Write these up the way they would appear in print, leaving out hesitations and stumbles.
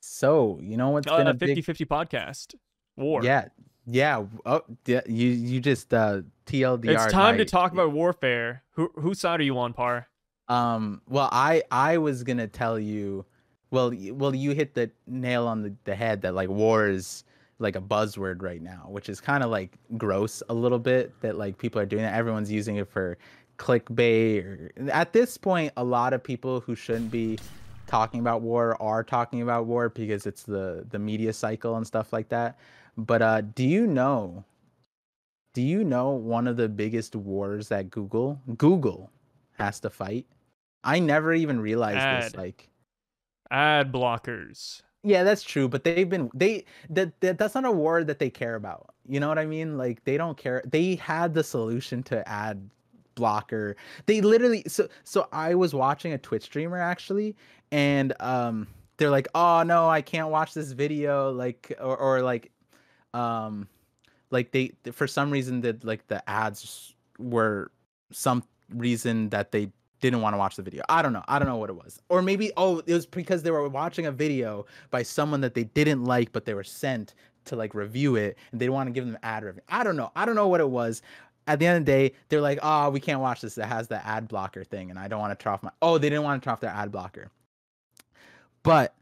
So, you know what's been a big 50/50 podcast. War. yeah, yeah. Oh, yeah, you just It's TLDR'd time to my talk about warfare. Whose side are you on, Par? well, I was gonna tell you, well, you hit the nail on the head that like war is like a buzzword right now, which is kind of like gross a little bit that like people are doing that. Everyone's using it for clickbait or at this point, a lot of people who shouldn't be talking about war are talking about war because it's the media cycle and stuff like that. But do you know one of the biggest wars that Google has to fight? I never even realized this. Ad. Like, Ad blockers. yeah, that's true, but that's not a war that they care about. You know what I mean? Like, they don't care. They had the solution to ad blocker. They literally so I was watching a Twitch streamer actually, and they're like, "Oh no, I can't watch this video." Like, or um like they for some reason that like the ads were some reason that they didn't want to watch the video. I don't know what it was. Or maybe it was because they were watching a video by someone that they didn't like but they were sent to like review it and they want to give them ad review. I don't know what it was. At the end of the day, they're like, "Oh, we can't watch this. It has the ad blocker thing and I don't want to turn off my." Oh, they didn't want to turn off their ad blocker. But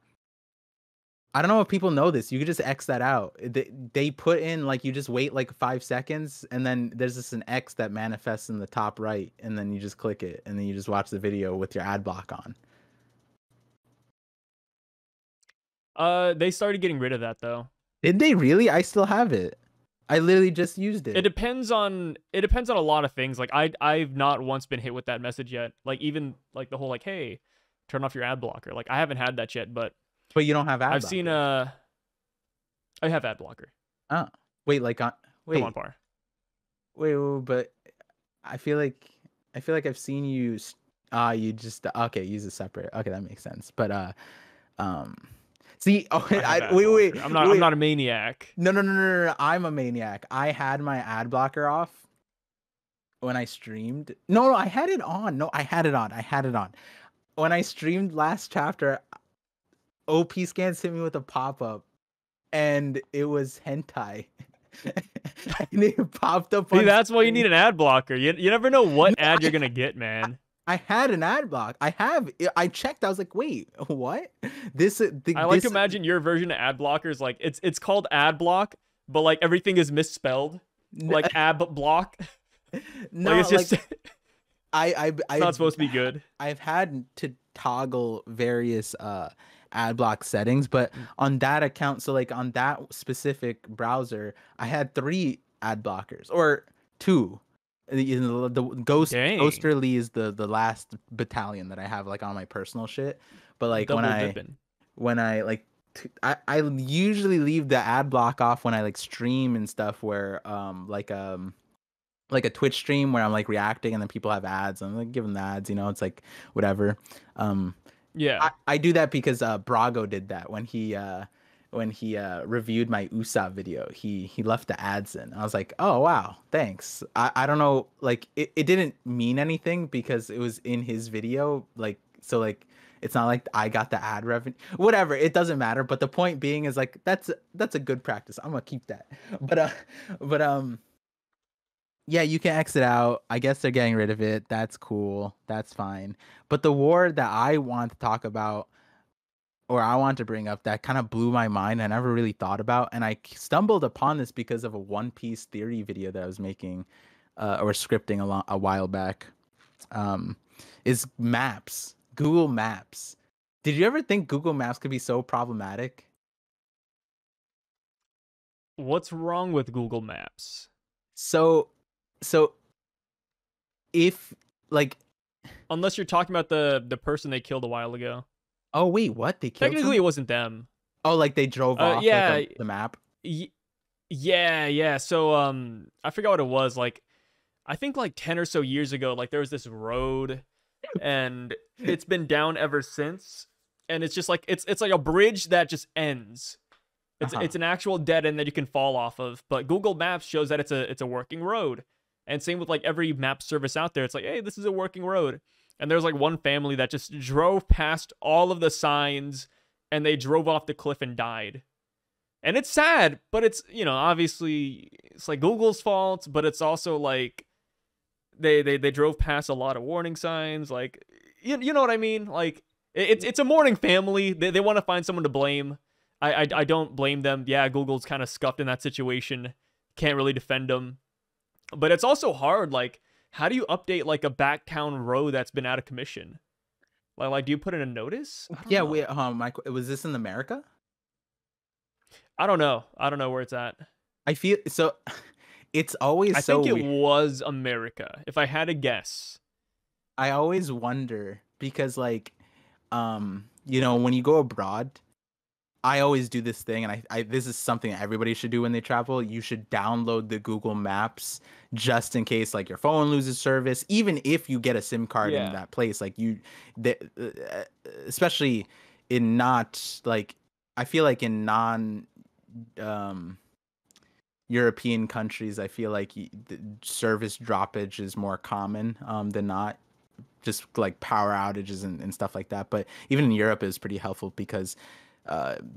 I don't know if people know this. You could just X that out. They put in like you just wait like 5 seconds, and then there's just an X that manifests in the top right, and then you just click it, and then you just watch the video with your ad block on. They started getting rid of that though. Did they really? I still have it. I literally just used It it. depends on a lot of things. Like I've not once been hit with that message yet. Like even like the whole like, hey, turn off your ad blocker. Like I haven't had that yet, but But you don't have ad I've seen blocker. I have ad blocker. Oh, wait, like Come on, wait, Par. but I feel like I've seen you. You just okay. Use a separate. Okay, that makes sense. But um, see. Oh, I have ad wait, wait, blocker. I'm wait. not a maniac. No, no, no, no, no, no. I'm a maniac. I had my ad blocker off when I streamed. No, no, I had it on. No, I had it on. I had it on. When I streamed last chapter, OP scans hit me with a pop-up and it was hentai. And it popped up See, on that's why you screen. need an ad blocker. You never know what No, ad you're gonna get, man. I had an ad block. I checked. I was like, wait, what? I like to This imagine your version of ad blocker is like it's called ad block, but like everything is misspelled, like ab block. Like no, it's just like it's not supposed to be good. I've had to toggle various ad block settings, but on that account, so like on that specific browser, I had three ad blockers or two. The Dang, Ghosterly is the last battalion that I have like on my personal shit. But like double dipping. when I like I usually leave the ad block off when I like stream and stuff where like a Twitch stream where I'm like reacting and then people have ads and I'm like give them the ads, it's like whatever. Um Yeah, I do that because Brago did that when he reviewed my USA video. He left the ads in. I was like, "Oh wow, thanks." I don't know, like it didn't mean anything because it was in his video, like so like it's not like I got the ad revenue. Whatever, it doesn't matter, but the point being is like that's a good practice. I'm going to keep that. But but yeah, you can exit out. I guess they're getting rid of it. That's cool. That's fine. But the war that I want to talk about or I want to bring up that kind of blew my mind, I never really thought about, and I stumbled upon this because of a One Piece theory video that I was making or scripting a while back. Um, is maps, Google Maps. Did you ever think Google Maps could be so problematic? what's wrong with Google Maps? So, so if like, Unless you're talking about the person they killed a while ago. oh wait, what? They killed Technically, someone? it wasn't them. Oh, like they drove off like Yeah, the map. y- yeah. So I forgot what it was. Like I think like 10 or so years ago, like there was this road and it's been down ever since. And it's just like it's like a bridge that just ends. Uh-huh. It's an actual dead end that you can fall off of. But Google Maps shows that it's a working road. And same with like every map service out there. It's like, hey, this is a working road. And there's like one family that just drove past all of the signs and they drove off the cliff and died. And it's sad, but it's, obviously it's like Google's fault, but it's also like they drove past a lot of warning signs. Like, you know what I mean? Like, it's a mourning family. They want to find someone to blame. I don't blame them. Yeah, Google's kind of scuffed in that situation. Can't really defend them. But it's also hard. Like, how do you update like a backtown road that's been out of commission? Like, do you put in a notice? I don't Yeah, know. Mike, was this in America? I don't know. I don't know where it's at. I feel so. It's always I so think it weird. was America, if I had to guess. I always wonder because, like, when you go abroad, I always do this thing, and I this is something that everybody should do when they travel. You should download the Google Maps just in case, like, your phone loses service, even if you get a SIM card in Yeah. that place. Like, especially in not like, I feel like in non um European countries, I feel like the service droppage is more common than not, just like power outages and stuff like that. But even in Europe, is pretty helpful because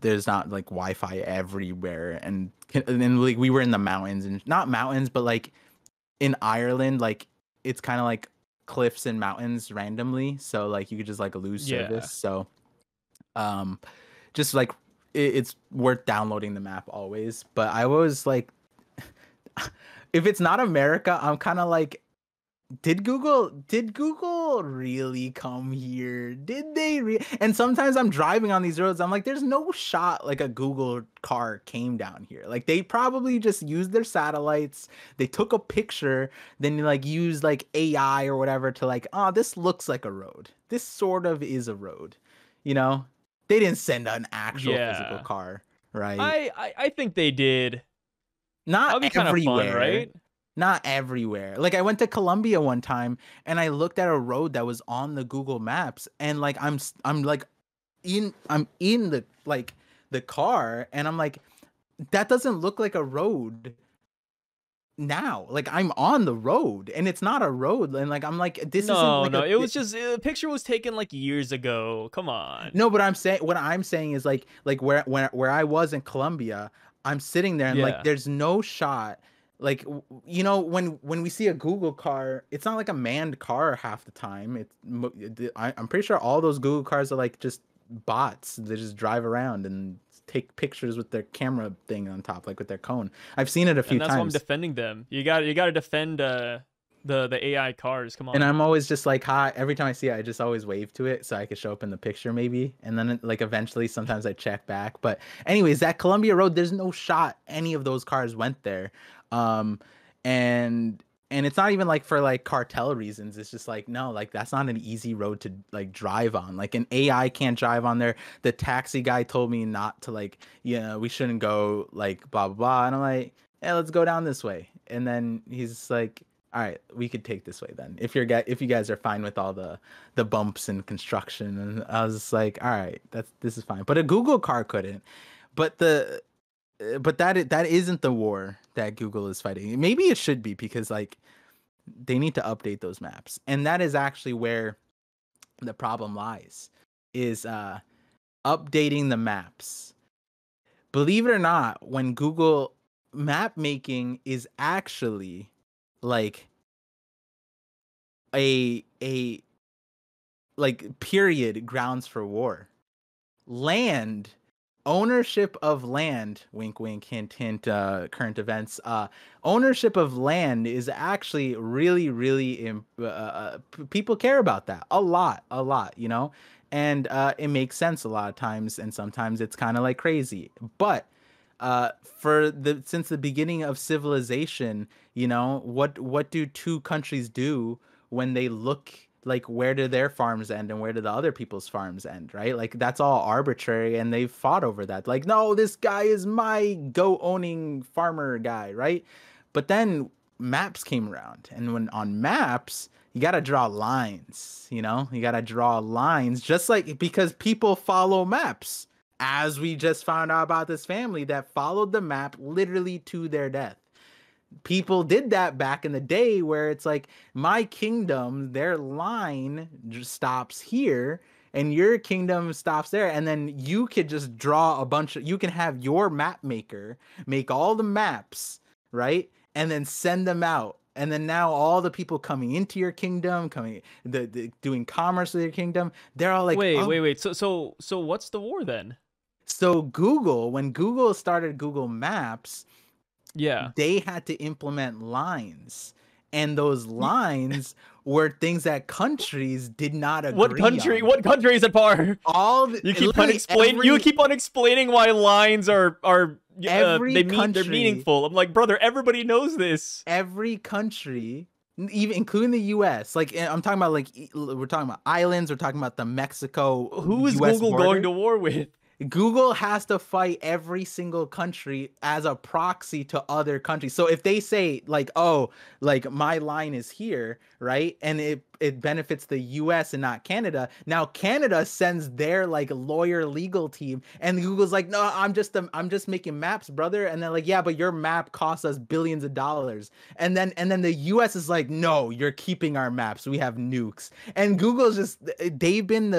there's not like Wi-Fi everywhere, and like we were in the mountains, and not mountains, but like in Ireland, like it's kind of like cliffs and mountains randomly, so like you could just like lose Yeah. service. So just like it's worth downloading the map always. But I was like, if it's not America, I'm kind of like, did Google really come here? Did they And sometimes I'm driving on these roads, I'm like, there's no shot like a Google car came down here. Like, they probably just used their satellites, they took a picture, then like used like AI or whatever to like, oh, this looks like a road, this sort of is a road, you know. They didn't send an actual physical Yeah. car, right? I think they did. That Not would be kind of fun, everywhere. right? Not everywhere. Like, I went to Colombia one time and I looked at a road that was on the Google Maps, and like I'm like I'm in the like the car, and I'm like, that doesn't look like a road now. Like, I'm on the road and it's not a road, and like I'm like, this isn't No, like no. a It was just the picture was taken like years ago. Come on. No, but what I'm saying is like where I was in Colombia, I'm sitting there and like Yeah. there's no shot. Like, when we see a Google car, it's not like a manned car half the time. I'm pretty sure all those Google cars are like just bots. They just drive around and take pictures with their camera thing on top, like with their cone. I've seen it a few And that's why I'm times. defending them. You got to defend the AI cars. Come And on. I'm always just like, hi. Every time I see it, I just always wave to it so I could show up in the picture maybe. And then like eventually sometimes I check back. But anyways, that Columbia Road, there's no shot any of those cars went there. Um and it's not even like for like cartel reasons. It's just like, no, like that's not an easy road to like drive on. Like, an AI can't drive on there. The taxi guy told me not to, like, we shouldn't go like blah blah blah. And I'm like, yeah, let's go down this way. And then he's like, all right, we could take this way then. If you guys are fine with all the bumps and construction. And I was just like, all right, this is fine. But a Google car couldn't. But that isn't the war that Google is fighting. Maybe it should be, because like they need to update those maps. And that is actually where the problem lies, is updating the maps. Believe it or not, when Google map making is actually like a like period grounds for war. Land, ownership of land, wink wink, hint hint, current events, ownership of land is actually really really people care about that a lot, and it makes sense a lot of times, and sometimes it's kind of like crazy. But since the beginning of civilization, what do two countries do when they look, like, where do their farms end and where do the other people's farms end, right? Like, that's all arbitrary, and they've fought over that. Like, no, this guy is my goat owning farmer guy, right? But then maps came around, and when on maps, you got to draw lines, you got to draw lines, just like, because people follow maps, as we just found out about this family that followed the map literally to their death. People did that back in the day, where it's like, my kingdom, their line just stops here, and your kingdom stops there, and then you could just draw a bunch of, you can have your map maker make all the maps, right? And then send them out. And then now all the people coming into your kingdom, doing commerce with your kingdom, they're all like, Wait, oh. wait, wait. So what's the war then? So Google, when Google started Google Maps, Yeah. they had to implement lines, and those lines were things that countries did not agree on. What country is at par? All the, You keep on literally explaining. You keep on explaining why lines are every they're country, meaningful. I'm like, brother, everybody knows this. every country, even including the U.S. Like I'm talking about, like we're talking about islands. We're talking about the Mexico Who is US Google border. going to war with? Google has to fight every single country as a proxy to other countries. So if they say like, oh, like my line is here, right? And it benefits the US and not Canada. Now Canada sends their like lawyer legal team, and Google's like, no, I'm just making maps, brother. And they're like, yeah, but your map costs us billions of dollars. And then the US is like, no, you're keeping our maps. We have nukes. And Google's just, they've been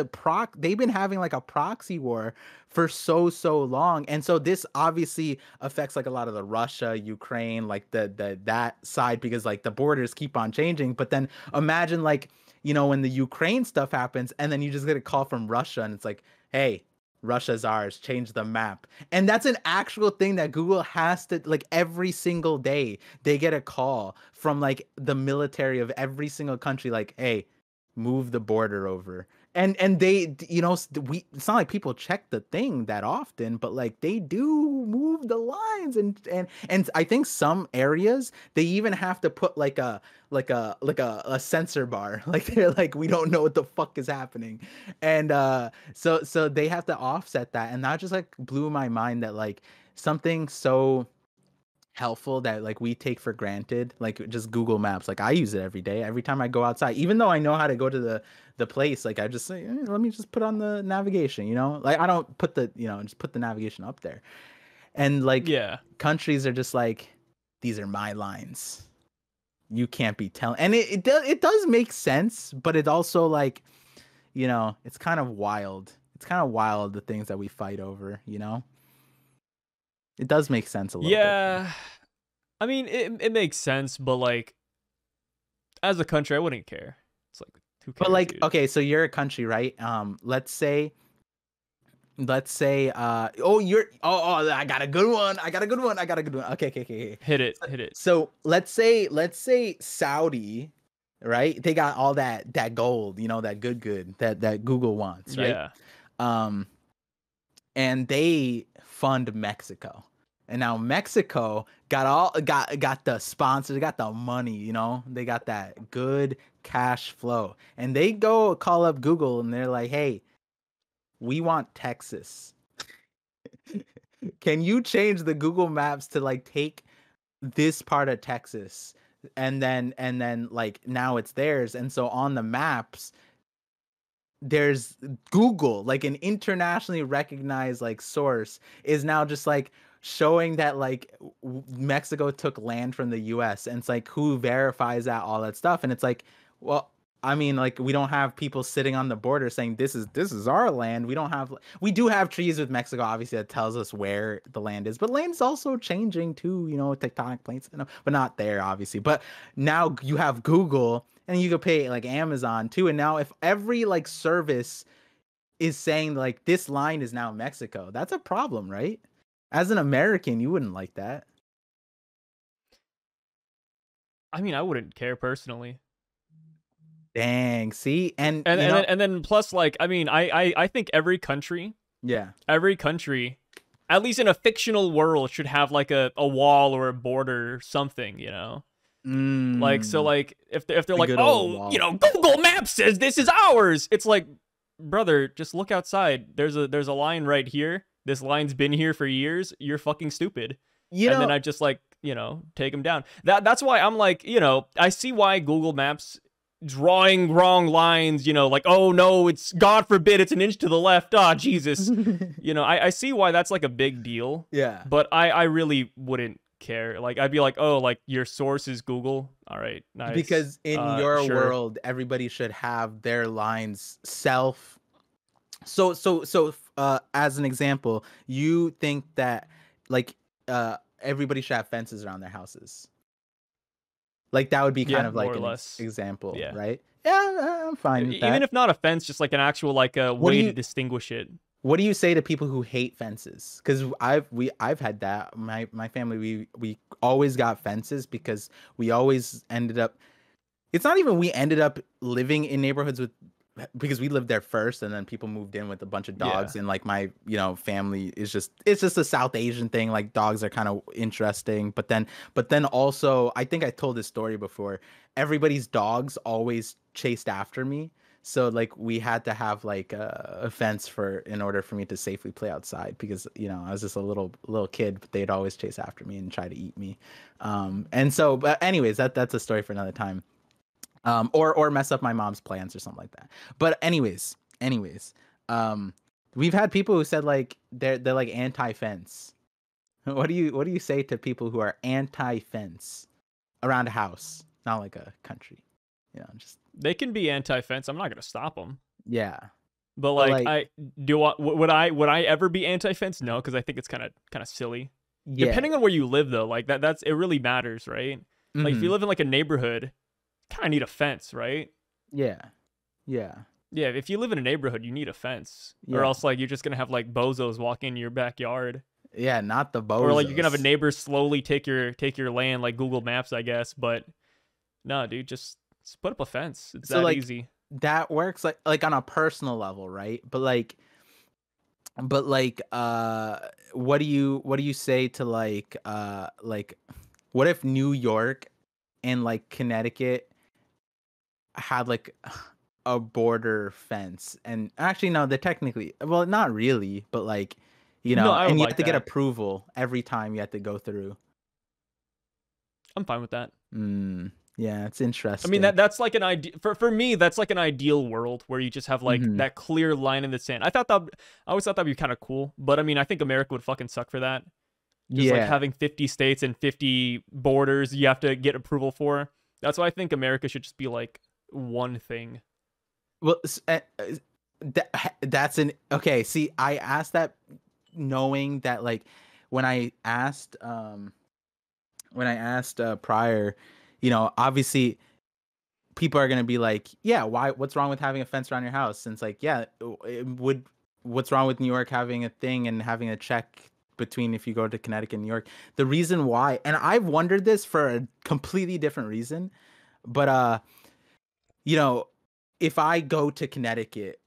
having like a proxy war for so long. And so this obviously affects like a lot of the Russia, Ukraine, like that side, because like the borders keep on changing. But then imagine like, you know, when the Ukraine stuff happens, and then you just get a call from Russia, and it's like, hey, Russia's ours, change the map. And that's an actual thing that Google has to, like, every single day they get a call from like the military of every single country, like, hey, move the border over. And they, you know, it's not like people check the thing that often, but like they do move the lines. And I think some areas they even have to put like a sensor bar, like they're like, we don't know what the fuck is happening. And so they have to offset that. And that just like blew my mind, that like something so helpful that like we take for granted, like just Google Maps. Like I use it every day, every time I go outside, even though I know how to go to the place. Like I just say, let me just put on the navigation, you know, like I don't put the, you know, just put the navigation up there. And like, Yeah. countries are just like, these are my lines, you can't be telling. And it does make sense, but it's also like, you know, it's kind of wild, the things that we fight over, you know. It does make sense a little bit. Yeah. I mean, it makes sense, but like, as a country, I wouldn't care. It's like, who cares? But like, dude? okay, so you're a country, right? Let's say, I got a good one. Okay. Hit it. So let's say Saudi, right? They got all that gold, you know, that good that Google wants, right? Yeah. And they fund Mexico. And now Mexico got the sponsors, got the money, you know, they got that good cash flow. And they go call up Google and they're like, hey, we want Texas. Can you change the Google Maps to like take this part of Texas? And then like now it's theirs. And so on the maps, there's Google, like an internationally recognized like source, is now just like showing that like Mexico took land from the US, and it's like, who verifies that, all that stuff. And it's like, well, I mean, like, we don't have people sitting on the border saying this is our land. We do have trees with Mexico, obviously, that tells us where the land is, but land's also changing too, you know, tectonic plates, you know, but not there, obviously. But now you have Google, and you could pay like Amazon too. And now if every like service is saying like this line is now Mexico, that's a problem, right? As an American, you wouldn't like that. I mean, I wouldn't care personally. Dang, see, and then plus, like, I mean, I think every country, at least in a fictional world, should have like a wall or a border or something, you know. Like, so like if they're like, oh, you know, Google Maps says this is ours, it's like, brother, just look outside. There's a line right here. This line's been here for years. You're fucking stupid. And then I just like, you know, take them down. That's why I'm like, you know, I see why Google Maps drawing wrong lines, you know, like, oh no, it's, God forbid, it's an inch to the left. Ah, Jesus. You know, I see why that's like a big deal. Yeah. But I really wouldn't care. Like, I'd be like, oh, like, your source is Google. All right, nice. Because in your world, everybody should have their lines As an example, you think that like everybody should have fences around their houses. Like that would be kind Yeah, of more like or an less. example, Yeah. right? Yeah, I'm fine with Even that. if not a fence, just like an actual like a What do way to you distinguish it. what do you say to people who hate fences? Because I've had that. My family, we always got fences because we always ended up, it's not even we ended up living in neighborhoods with, because we lived there first and then people moved in with a bunch of Yeah. dogs, and like my, family is just, it's just a South Asian thing. Like dogs are kind of interesting, but then also I think I told this story before. Everybody's dogs always chased after me. So like we had to have like a fence for, in order for me to safely play outside, because I was just a little kid, but they'd always chase after me and try to eat me. And so, but anyways, that's a story for another time. Or mess up my mom's plans or something like that. But anyways, um, we've had people who said like they're like anti-fence. What do you say to people who are anti-fence around a house, not like a country? Just They can be anti-fence. I'm not gonna stop them. yeah. But But like, like I do. Would I ever be anti-fence? No, because I think it's kind of silly. yeah. Depending on where you live, though, like that's it really matters, right? Like if you Hmm. live in like a neighborhood, kind of need a fence, right? Yeah. Yeah. Yeah, if you live in a neighborhood, you need a fence, or Yeah. else like you're just gonna have like bozos walking in your backyard, Yeah, not the or like you're gonna have a bozos. neighbor slowly take your land, like Google Maps, I guess. But no, dude, just put up a fence. It's So that like easy. that works like on a personal level, right? But like what do you say to like what if New York and like Connecticut had like a border fence? And actually no, they're technically, well, not really, but like No, I would and you have like to get that. approval every time you have to go through. I'm fine with that. Yeah, it's I mean interesting. that's like an idea for me. That's like an ideal world where you just have like Hmm. that clear line in the sand. I always thought that'd be kind of cool. But I mean, I think America would fucking suck for that. Just like Yeah. having 50 states and 50 borders you have to get approval for. That's why I think America should just be like one thing. Well, that's an okay. See, I asked that knowing that like when I asked prior, obviously people are gonna be like, yeah, why? What's wrong with having a fence around your house? And it's like, yeah, it would. What's wrong with New York having a thing and having a check between if you go to Connecticut and New York? The reason why, and I've wondered this for a completely different reason, but you know, if I go to Connecticut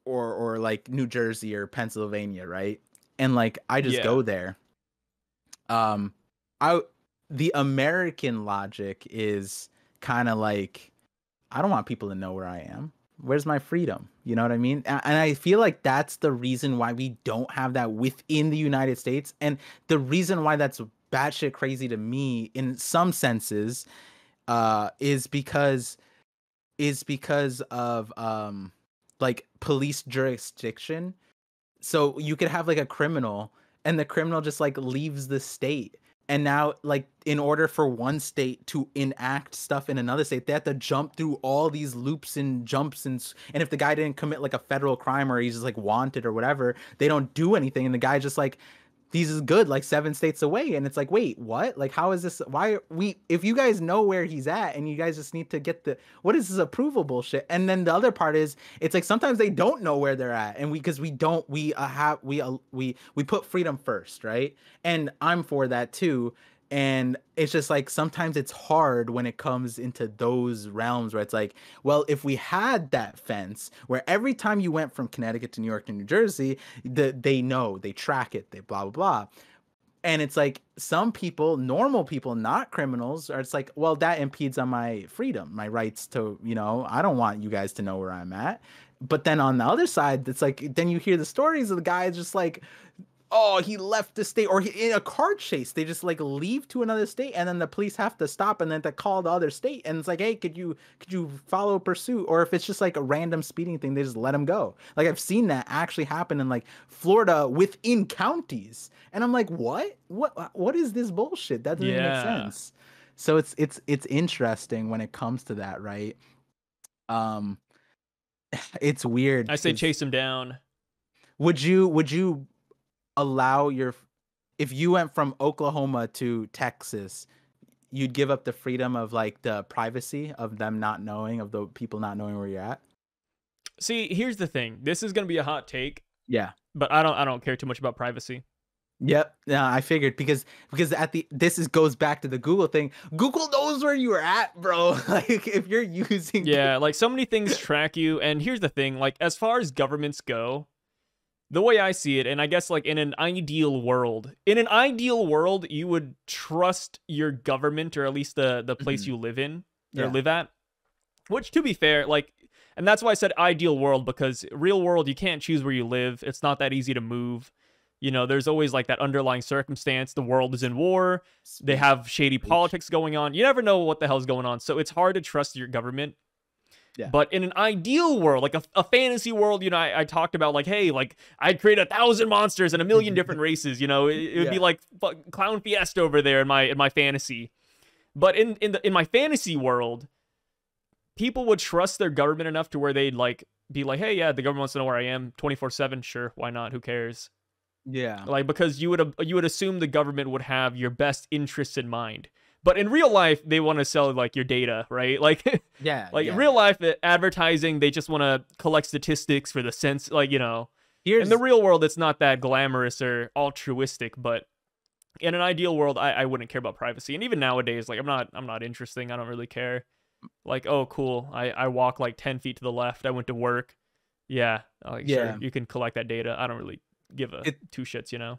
or like New Jersey or Pennsylvania, right? And like I just Yeah. go there. Um I the American logic is kind of like, I don't want people to know where I am. Where's my freedom? You know what I mean? And I feel like that's the reason why we don't have that within the United States. And the reason why that's batshit crazy to me in some senses is because of like police jurisdiction. So you could have like a criminal, and the criminal just like leaves the state, and now like in order for one state to enact stuff in another state, they have to jump through all these loops and jumps, and if the guy didn't commit like a federal crime or he's just like wanted or whatever, they don't do anything, and the guy just like, these is good like 7 states away, and it's like, wait, what? Like how is this? Why are we, if you guys know where he's at and you guys just need to get the, what is this approval bullshit? And then the other part is, it's like sometimes they don't know where they're at, and because we don't, we put freedom first, right? And I'm for that too. And it's just like sometimes it's hard when it comes into those realms where it's like, well, if we had that fence where every time you went from Connecticut to New York to New Jersey, they know, they track it, they blah blah blah. And it's like some people, normal people, not criminals, are, it's like, well, that impedes on my freedom, my rights to, I don't want you guys to know where I'm at. But then on the other side, it's like, then you hear the stories of the guy just like, oh, he left the state, or in a car chase, they just like leave to another state, and then the police have to stop, and then they call the other state, and it's like, hey, could you follow pursuit? Or if it's just like a random speeding thing, they just let him go. Like I've seen that actually happen in like Florida within counties, and I'm like, what is this bullshit? That doesn't even make Yeah. sense. So it's interesting when it comes to that, right? Um, it's weird I say because chase him down. would you allow your if you went from Oklahoma to Texas, you'd give up the freedom of like the privacy of them not knowing, of the people not knowing where you're at? See, here's the thing. This is gonna be a hot take, Yeah. but I don't care too much about privacy. Yep. Yeah, I figured because at the this is goes back to the Google thing. Google knows where you're at, bro. Like if you're using Yeah, like so many things track you, and here's the thing, like as far as governments go, the way I see it, and I guess like in an ideal world, you would trust your government, or at least the place Mhm. you live in or Yeah. live at. Which, to be fair, like, and that's why I said ideal world, because real world, you can't choose where you live. It's not that easy to move. You know, there's always like that underlying circumstance. The world is in war. They Speech. have shady Speech. politics going on. You never know what the hell's going on. So it's hard to trust your government. Yeah. But in an ideal world, like a fantasy world, you know, I talked about like, hey, like I'd create 1,000 monsters and a million different races. You know, it would be Yeah. like Clown Fiesta over there in my fantasy. But in my fantasy world, people would trust their government enough to where they'd like be like, hey, yeah, the government wants to know where I am 24/7. Sure, why not? Who cares? Yeah. Like because you would assume the government would have your best interests in mind. But in real life, they want to sell like your data, right? Like Yeah. like in Yeah. real life, advertising, they just want to collect statistics for the sense, like, you know. In the Here's real world, it's not that glamorous or altruistic, but in an ideal world, I wouldn't care about privacy. And even nowadays, like I'm not interesting. I don't really care. Like, oh cool, I walk like 10 feet to the left. I went to work. Yeah, like sure, yeah. you can collect that data. I don't really give a It two shits, you know.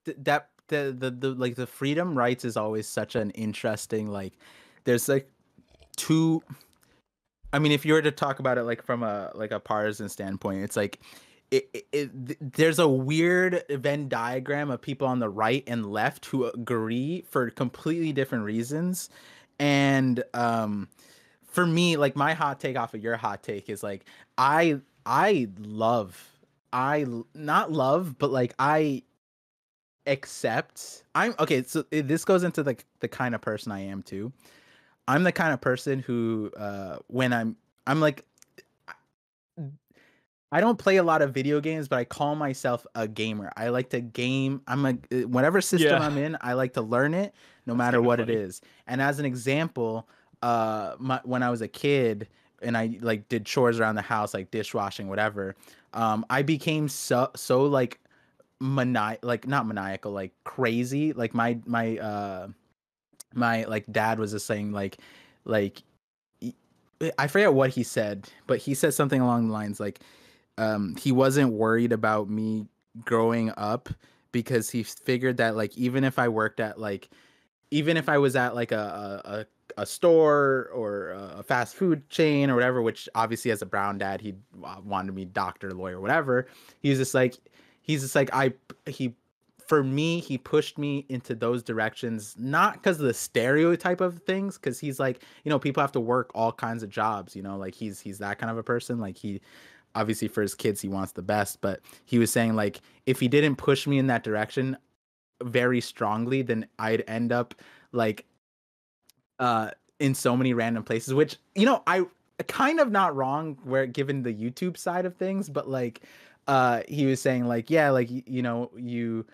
that the like the freedom rights is always such an interesting like there's like two. I mean, if you were to talk about it like from a partisan standpoint, it's like there's a weird Venn diagram of people on the right and left who agree for completely different reasons. And for me, like my hot take off of your hot take is like I love not love, but like I accept. I'm okay. So this goes into the kind of person I am too. I'm the kind of person who when I'm like I don't play a lot of video games, but I call myself a gamer. I like to game. I'm a whatever system Yeah, I'm in, I like to learn it no that's matter kind of what it funny. is. And as an example, when I was a kid and I like did chores around the house, like dishwashing, whatever, I became so like like not maniacal, like crazy. Like my like dad was just saying like I forget what he said, but he said something along the lines like he wasn't worried about me growing up because he figured that like even if I worked at like even if I was at like a store or a fast food chain or whatever, which obviously as a brown dad he wanted me doctor, lawyer, whatever. He's just like he for me he pushed me into those directions not because of the stereotype of things, because he's like, you know, people have to work all kinds of jobs, you know, like he's that kind of a person. Like he obviously for his kids he wants the best, but he was saying like if he didn't push me in that direction very strongly, then I'd end up like in so many random places, which, you know, I kind of not wrong where given the YouTube side of things, but like he was saying like, yeah, like you know, you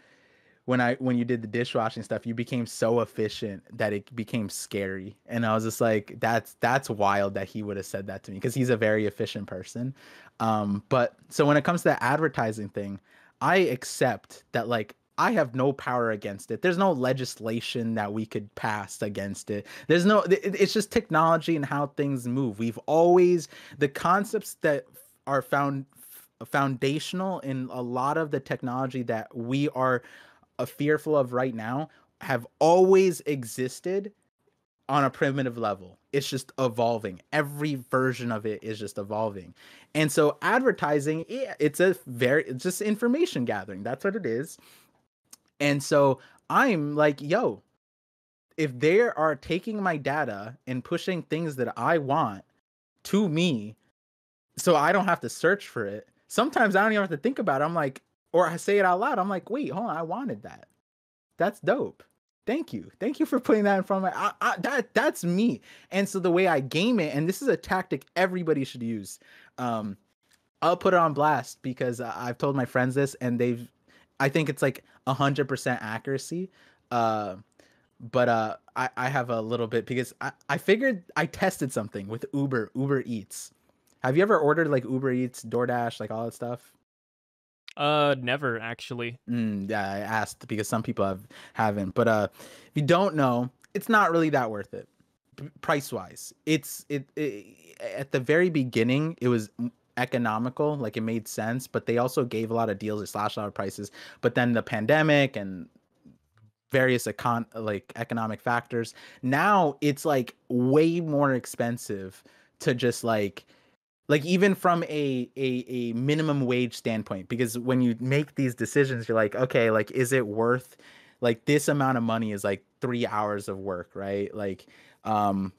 when you did the dishwashing stuff, you became so efficient that it became scary. And I was just like, that's wild that he would have said that to me because he's a very efficient person. But so when it comes to the advertising thing, I accept that like I have no power against it. There's no legislation that we could pass against it. There's no it's just technology and how things move. We've always the concepts that are foundational in a lot of the technology that we are fearful of right now have always existed on a primitive level. It's just evolving. Every version of it is just evolving. And so advertising, yeah, it's just information gathering. That's what it is. And so I'm like, yo, if they are taking my data and pushing things that I want to me so I don't have to search for it. Sometimes I don't even have to think about it. I'm like, or I say it out loud. I'm like, wait, hold on, I wanted that. That's dope. Thank you. Thank you for putting that in front of my that's me. And so the way I game it, and this is a tactic everybody should use. Um I'll put it on blast because I've told my friends this, and I think it's like 100% accuracy. Uh, but I have a little bit because I figured I tested something with Uber Eats. Have you ever ordered like Uber Eats, DoorDash, like all that stuff? Never actually. Yeah, I asked because some people haven't. But if you don't know, it's not really that worth it, price wise. It at the very beginning it was economical, like it made sense, but they also gave a lot of deals or slashed a lot of prices. But then the pandemic and various economic factors, now it's like way more expensive to just like even from a minimum wage standpoint, because when you make these decisions you're like, okay, like is it worth, like this amount of money is like 3 hours of work, right? Like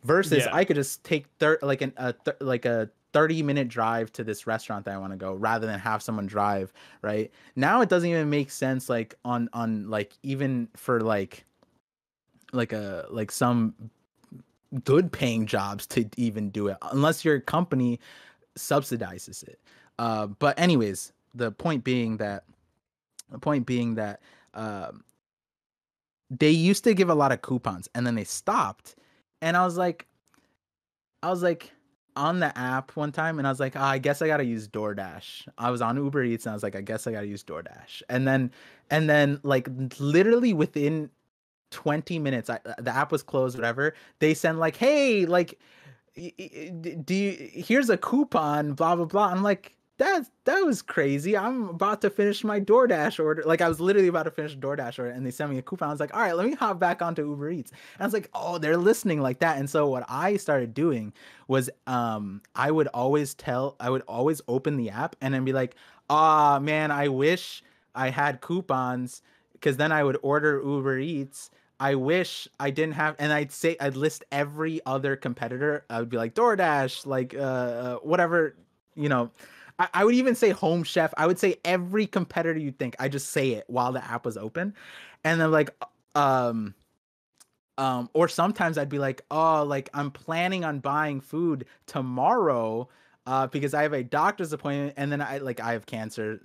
versus Yeah. I could just take like a 30-minute drive to this restaurant that I want to go rather than have someone drive, right? Now it doesn't even make sense, like on like even for like some good paying jobs to even do it unless your company subsidizes it. But anyways, the point being that um, they used to give a lot of coupons and then they stopped. And I was like on the app one time and I was like, I guess I gotta use DoorDash. I was on Uber Eats and I was like, I guess I gotta use DoorDash. And then like literally within 20 minutes, the app was closed, whatever. They send like, hey, like do you, here's a coupon, blah blah blah. I'm like, that was crazy. I'm about to finish my DoorDash order. Like I was literally about to finish a DoorDash order and they sent me a coupon. I was like, all right, let me hop back onto Uber Eats. And I was like, oh, they're listening like that. And so what I started doing was I would always open the app and then be like, ah man, I wish I had coupons, because then I would order Uber Eats. I wish I didn't have, and I'd list every other competitor. I would be like DoorDash, like whatever, you know. I would even say Home Chef. I would say every competitor you think. I just say it while the app was open, and then like um or sometimes I'd be like, oh, like I'm planning on buying food tomorrow, because I have a doctor's appointment, and then I have cancer.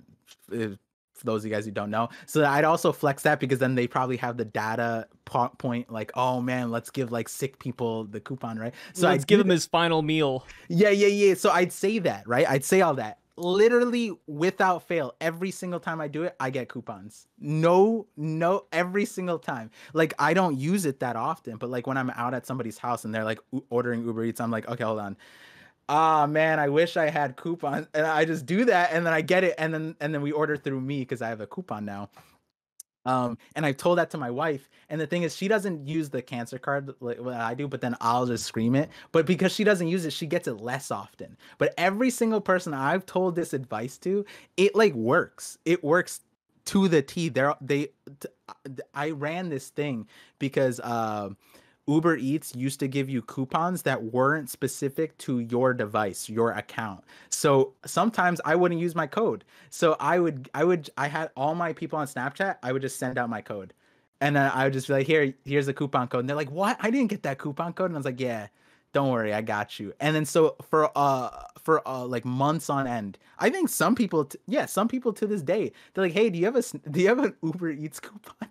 For those of you guys who don't know, so I'd also flex that because then they probably have the data point, like, oh man, let's give like sick people the coupon, right? So Let's give him his final meal. yeah. So I'd say that, right? I'd say all that literally without fail. Every single time I do it, I get coupons. No, every single time. Like I don't use it that often, but like when I'm out at somebody's house and they're like ordering Uber Eats, I'm like, okay, hold on. Ah man, I wish I had coupons, and I just do that, and then I get it, and then we order through me because I have a coupon now. And I told that to my wife, and the thing is, she doesn't use the cancer card like what I do, but then I'll just scream it. But because she doesn't use it, she gets it less often. But every single person I've told this advice to, it like works. It works to the T. I ran this thing because Uber Eats used to give you coupons that weren't specific to your device, your account. So sometimes I wouldn't use my code. So I had all my people on Snapchat, I would just send out my code. And then I would just be like, here's a coupon code. And they're like, what? I didn't get that coupon code. And I was like, yeah, don't worry, I got you. And then so for like months on end, I think some people to this day, they're like, hey, do you have an Uber Eats coupon?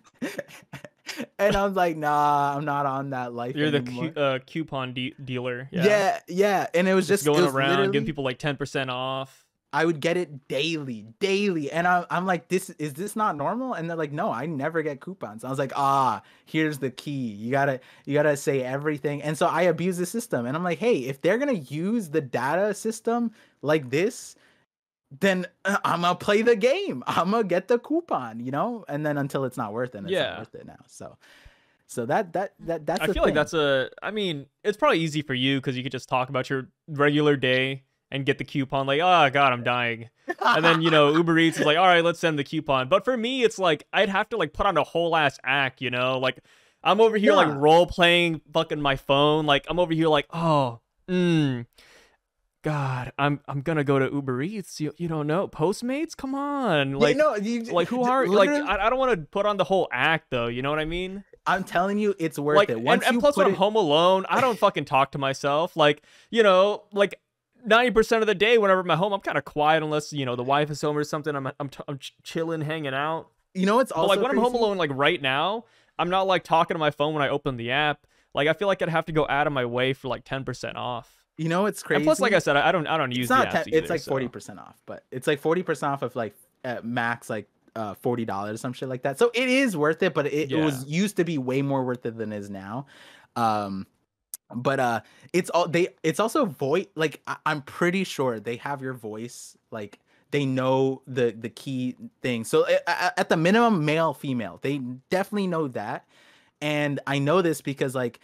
And I was like, nah, I'm not on that life You're anymore. the coupon dealer. Yeah. Yeah. And it was Just just, it going was around giving literally, people like 10% off. I would get it daily. And I'm like, is this not normal? And they're like, no, I never get coupons. I was like, here's the key. You gotta say everything. And so I abuse the system. And I'm like, hey, if they're gonna use the data system like this, then I'm gonna play the game. I'm gonna get the coupon, you know? And then until it's not worth it, it's not Yeah. worth it now. So that's I the feel like thing. I mean, it's probably easy for you because you could just talk about your regular day and get the coupon, like, oh god, I'm dying. And then, Uber Eats is like, all right, let's send the coupon. But for me, it's like I'd have to like put on a whole ass act, like I'm over here like Yeah. role playing fucking my phone. Like I'm over here like, oh, God, I'm gonna go to Uber Eats. You don't know Postmates? Come on, Yeah, like no, who are like literally, I don't want to put on the whole act though. You know what I mean? I'm telling you, it's worth Like it. and, Once and you plus when put I'm it, home alone, I don't fucking talk to myself. Like like 90% of the day, whenever I'm at home, I'm kind of quiet unless, you know, the wife is home or something. I'm chilling, hanging out. You know what's But also like when I'm home crazy? alone, like right now, I'm not like talking to my phone when I open the app. Like I feel like I'd have to go out of my way for like 10% off. You know what's And plus, like crazy? I said, I don't It's use the not apps 10, it's either. like So 40% off, but it's like 40% off of like at max like $40, some shit like that. So it is worth it, but it yeah, was used to be way more worth it than it is now. Um but it's also voice, like I'm pretty sure they have your voice, like they know the key thing. So at the minimum, male, female, they definitely know that. And I know this because like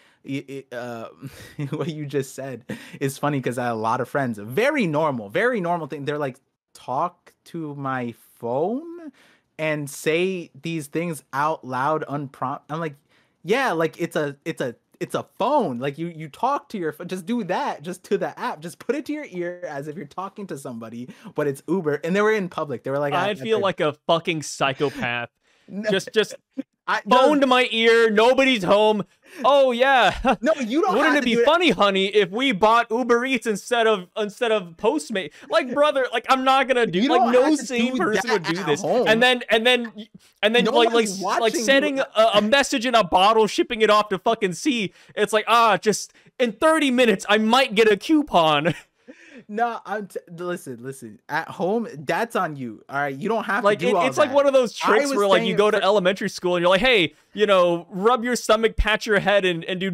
what you just said is funny because I have a lot of friends, very normal thing. They're like, talk to my phone and say these things out loud unprompt. I'm like, yeah, like it's a phone. Like you talk to your phone. Just do that. Just to the app. Just put it to your ear as if you're talking to somebody. But it's Uber, and they were in public. They were like I'd at feel like a fucking psychopath. no, Just I phone no, to my ear. Nobody's home. Oh yeah. no, you don't Wouldn't have it to be do it. funny, honey, if we bought Uber Eats instead of Postmate? Like, brother, like I'm not gonna do You like don't no have to sane do person would that do at this. home. And then Nobody's like watching setting you. a message in a bottle, shipping it off to fucking sea. It's like just in 30 minutes I might get a coupon. No, listen. At home, that's on you. All right, you don't have to Like do all it's like that. one of those I tricks was where like you saying go to for elementary school and you're like, hey, you know, rub your stomach, pat your head, and do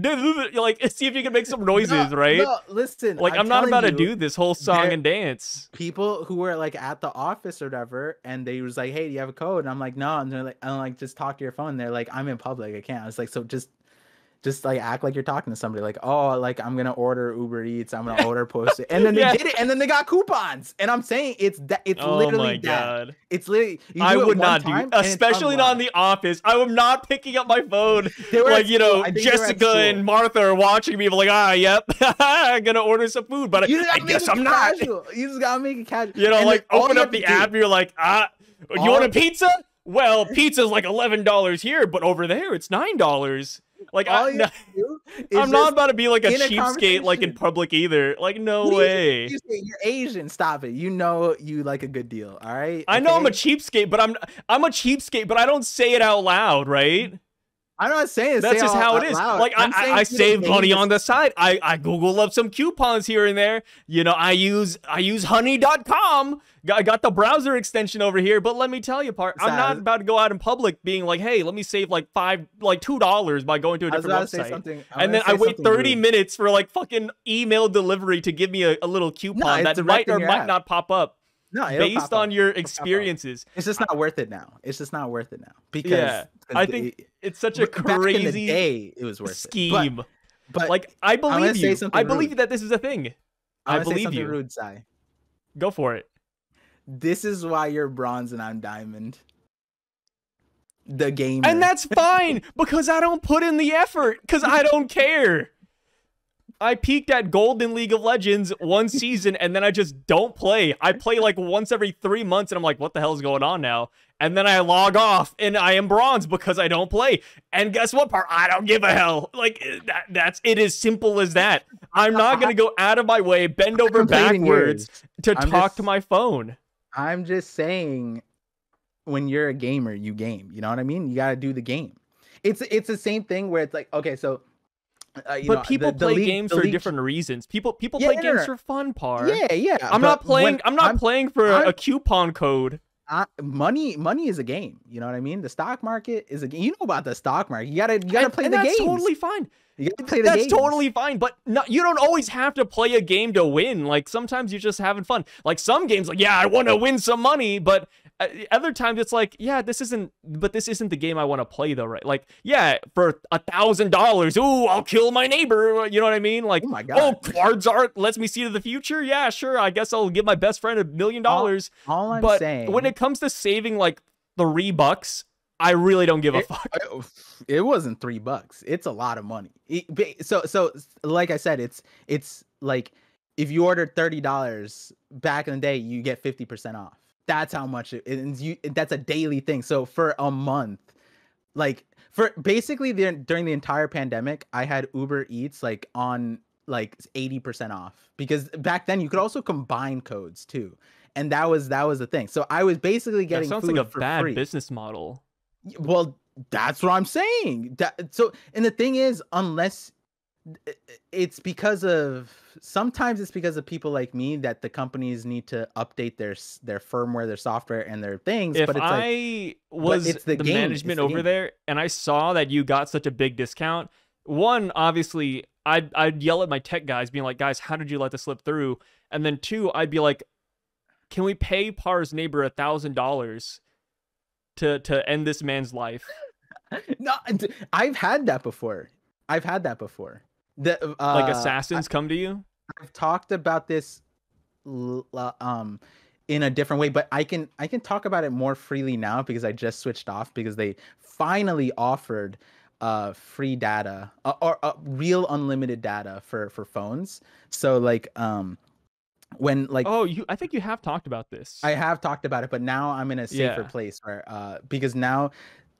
you're like see if you can make some noises, no, right? no. Listen, Like I'm I'm not telling about to you, do this whole song there and dance. people who were like at the office or whatever, and they was like, "Hey, do you have a code?" And I'm like, "No," and they're like, "I'm like, just talk to your phone." They're like, "I'm in public, I can't." I was like, "So just like act like you're talking to somebody, like, oh, like I'm gonna order Uber Eats, I'm gonna order Post it," and then they Yeah. did it, and then they got coupons, and I'm saying it's that, it's Oh literally my that, god. it's literally you I do it would one not do, time and it's especially not in unlocked. the office. I am not picking up my phone. They were Like, at you school. know, I think they were at Jessica school. and Martha are watching me. I'm like, yep, I'm gonna order some food, but You just I gotta make guess it I'm not. casual. You just gotta make it casual. You know, And like then all open you up have to the do- app, you're like, you want a pizza? Well, pizza's like $11 here, but over there it's $9. Like, all you have to do is I'm not just about to be like a in a cheapskate like in conversation. public either. Like, no What do way. you say? You're Asian. Stop it. You know you like a good deal. All right. I know I'm a Okay? cheapskate, but I'm a cheapskate, but I don't say it out loud, right? I'm not saying That's say just all how it out is. loud. Like I'm saying I you to save name money this- on the side. I Google up some coupons here and there. You know, I use honey.com. Got the browser extension over here, but let me tell you, I'm not about to go out in public being like, hey, let me save like $2 by going to a I was different about to say website. something. And then I wait 30 minutes for like fucking email delivery to give me a little coupon it's that might direct in or your might app. not pop up No, it'll based pop on up. your It'll pop up. experiences. It's just not worth it now. It's just not worth it now because Yeah, 'cause I think it's such a back in the crazy day it was worth scheme. it. But Like, I gonna believe say you. something I believe rude. that this is a thing. I'm I gonna say believe something you. rude, Sai. Go for it. This is why you're bronze and I'm diamond. The gamer. And that's fine because I don't put in the effort because I don't care. I peaked at gold in League of Legends one season and then I just don't play. I play like once every 3 months and I'm like, what the hell is going on now? And then I log off and I am bronze because I don't play. And guess what part? I don't give a hell. Like that's it is simple as that. I'm not going to go out of my way, bend over backwards to talk to my phone. I'm just saying when you're a gamer, you game. You know what I mean? You got to do the game. It's the same thing where it's like, okay, so but people play games for different reasons. People play games for fun, Par. Yeah. I'm not playing for a coupon code. Money is a game. You know what I mean? The stock market is a game. You know about the stock market. You gotta play the game. That's totally fine. You gotta play the games. That's totally fine. But no, you don't always have to play a game to win. Like sometimes you're just having fun. Like some games, like I want to win some money, but other times it's like, this isn't the game I want to play though, right? Like, for $1,000, ooh, I'll kill my neighbor. You know what I mean? Like, oh my god, cards art lets me see to the future. Yeah, sure. I guess I'll give my best friend $1 million. All I'm saying, when it comes to saving like $3, I really don't give a fuck. It wasn't $3. It's a lot of money. So like I said, it's like if you ordered $30 back in the day, you get 50% off. That's how much that's a daily thing. So for a month, like for basically during the entire pandemic, I had Uber Eats like on like 80% off, because back then you could also combine codes too. And that was the thing. So I was basically That getting sounds like a food for bad free. business model. Well, that's what I'm saying. And the thing is, unless it's because of sometimes it's because of people like me that the companies need to update their firmware, their software, and their things. If But it's like, I but was it's the the game. It's management the over game. there and I saw that you got such a big discount, one, obviously, I'd yell at my tech guys, being like, guys, how did you let this slip through? And then two, I'd be like, can we pay Par's neighbor $1,000 to end this man's life? No, I've had that before. I've had that before. The Like assassins come to you? I've talked about this in a different way, but I can talk about it more freely now because I just switched off because they finally offered free data, or real unlimited data for phones. So like when like Oh, I think you have talked about this. I have talked about it, but now I'm in a safer Yeah. place where because now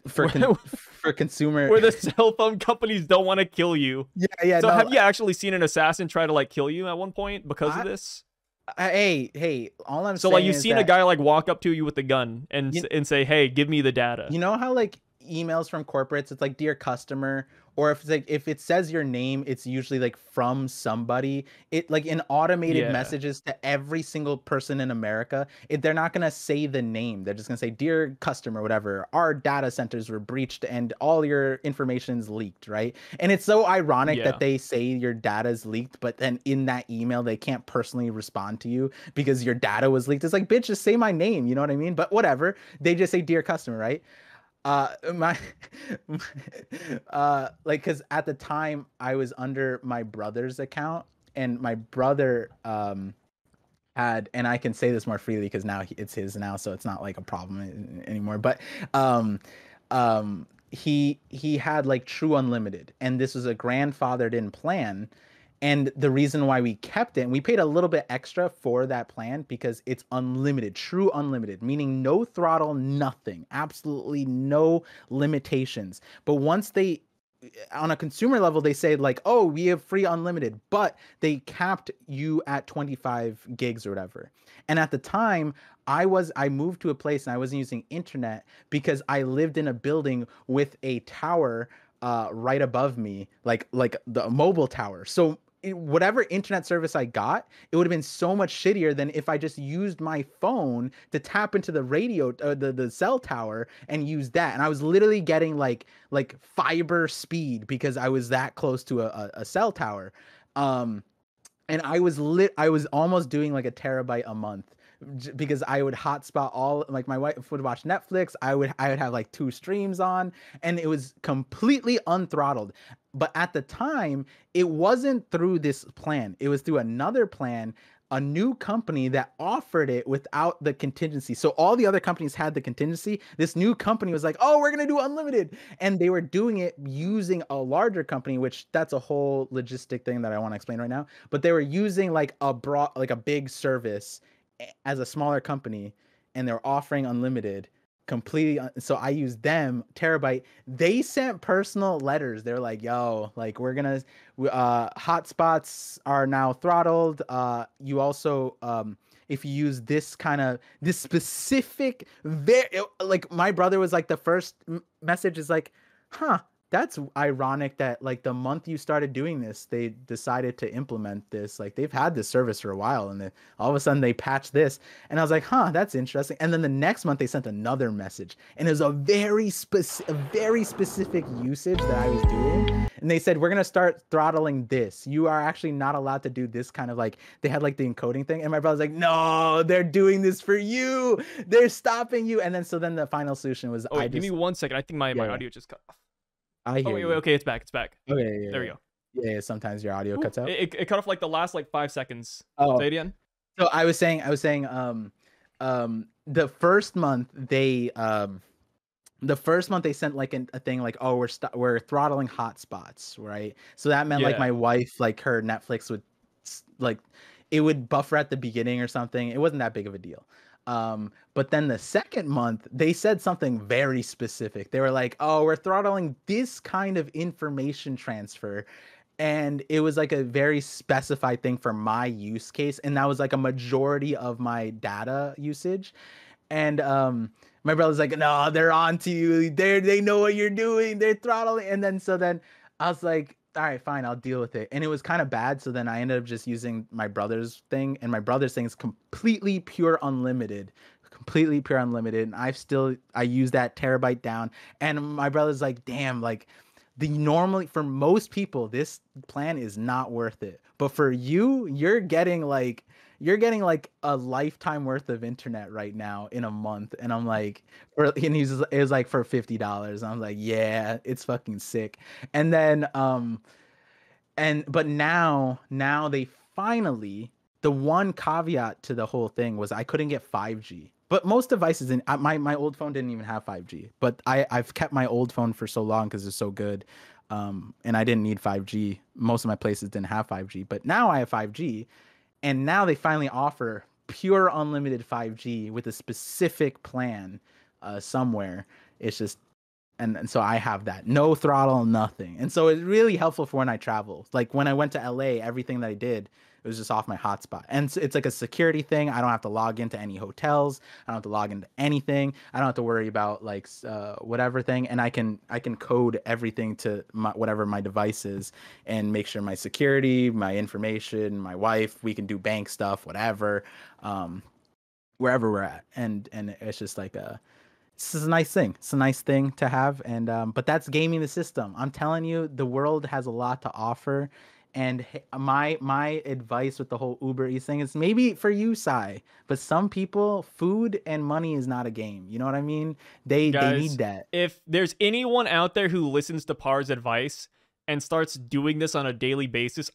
for Where, for consumer. where the cell phone companies don't want to kill you. Yeah, So no. have you actually seen an assassin try to like kill you at one point because of I, this? hey, all I'm So like saying you've is seen a that guy like walk up to you with a gun and you, and say, "Hey, give me the data." you know how like emails from corporates, it's like dear customer, or if it's like if it says your name, it's usually like from somebody. It like in automated Yeah. messages to every single person in America, they're not gonna say the name. They're just gonna say, dear customer, whatever, our data centers were breached and all your information's leaked, right? And it's so ironic that Yeah. they say your data's leaked, but then in that email they can't personally respond to you because your data was leaked. It's like, bitch, just say my name, you know what I mean? But whatever. They just say dear customer, right? My like, because at the time I was under my brother's account, and my brother had, and I can say this more freely because now it's his now, so it's not like a problem anymore, but um he had like true unlimited, and this was a grandfathered in plan. And the reason why we kept it, and we paid a little bit extra for that plan, because it's unlimited, true unlimited, meaning no throttle, nothing, absolutely no limitations. But once they, on a consumer level, they say like, oh, we have free unlimited, but they capped you at 25 gigs or whatever. And at the time, I moved to a place and I wasn't using internet because I lived in a building with a tower right above me, like the mobile tower. So whatever internet service I got, it would have been so much shittier than if I just used my phone to tap into the radio, the cell tower, and use that. And I was literally getting like fiber speed because I was that close to a cell tower. Um, and I was almost doing like a terabyte a month because I would hotspot all, like my wife would watch Netflix, I would have like two streams on, and it was completely unthrottled. But at the time, it wasn't through this plan. It was through another plan, a new company that offered it without the contingency. So all the other companies had the contingency. This new company was like, "Oh, we're going to do unlimited." And they were doing it using a larger company, which that's a whole logistic thing that I want to explain right now. But they were using like a big service as a smaller company, and they're offering unlimited completely. So I used them terabyte. They sent personal letters. They're like, yo, like we're gonna hotspots are now throttled. You also if you use this specific, very, like my brother was like, the first message is like, huh, that's ironic that like the month you started doing this, they decided to implement this. Like they've had this service for a while, and then all of a sudden they patched this. And I was like, huh, that's interesting. And then the next month they sent another message, and it was a very specific usage that I was doing. And they said, we're gonna start throttling this. You are actually not allowed to do this kind of, like, they had like the encoding thing. And my brother's like, no, they're doing this for you. They're stopping you. And then so then the final solution was Oh wait, give me 1 second. I think my yeah. audio just cut off. I Oh hear wait, you. okay, it's back. It's back. Okay, There we go. yeah. Sometimes your audio Ooh, cuts out. it cut off like the last like 5 seconds. Say Oh, it again. so the first month they sent like a thing like, oh, we're throttling hotspots, right? So that meant like Yeah. my wife, like her Netflix would like, it would buffer at the beginning or something. It wasn't that big of a deal. But then the second month they said something very specific. They were like, oh, we're throttling this kind of information transfer. and it was like a very specified thing for my use case, and that was like a majority of my data usage. And my brother's like, no, they're on to you. They know what you're doing. They're throttling. And then so then I was like, all right, fine, I'll deal with it. And it was kind of bad. So then I ended up just using my brother's thing, and my brother's thing is completely pure unlimited. Completely pure unlimited. And I use that terabyte down. And my brother's like, damn, like the normally for most people, this plan is not worth it. But for you, you're getting like a lifetime worth of internet right now in a month. And I'm like, it was like for $50. I'm like, yeah, it's fucking sick. And then but now they finally, the one caveat to the whole thing was I couldn't get 5G. But most devices in my old phone didn't even have 5G. But I've kept my old phone for so long because it's so good. And I didn't need 5G. Most of my places didn't have 5G, but now I have 5G, and now they finally offer pure unlimited 5G with a specific plan somewhere. It's just, and so I have that, no throttle, nothing. And so it's really helpful for when I travel. Like when I went to LA, everything that I did, it was just off my hotspot. And it's like a security thing. I don't have to log into any hotels. I don't have to log into anything. I don't have to worry about like whatever thing. And I can code everything to whatever my device is, and make sure my security, my information, my wife, we can do bank stuff, whatever, wherever we're at. And it's just like this is a nice thing. It's a nice thing to have. And but that's gaming the system. I'm telling you, the world has a lot to offer. And my advice with the whole Uber Eats thing is maybe for you, Sai, but some people, food and money is not a game. You know what I mean? They Guys, need that. if there's anyone out there who listens to Par's advice and starts doing this on a daily basis,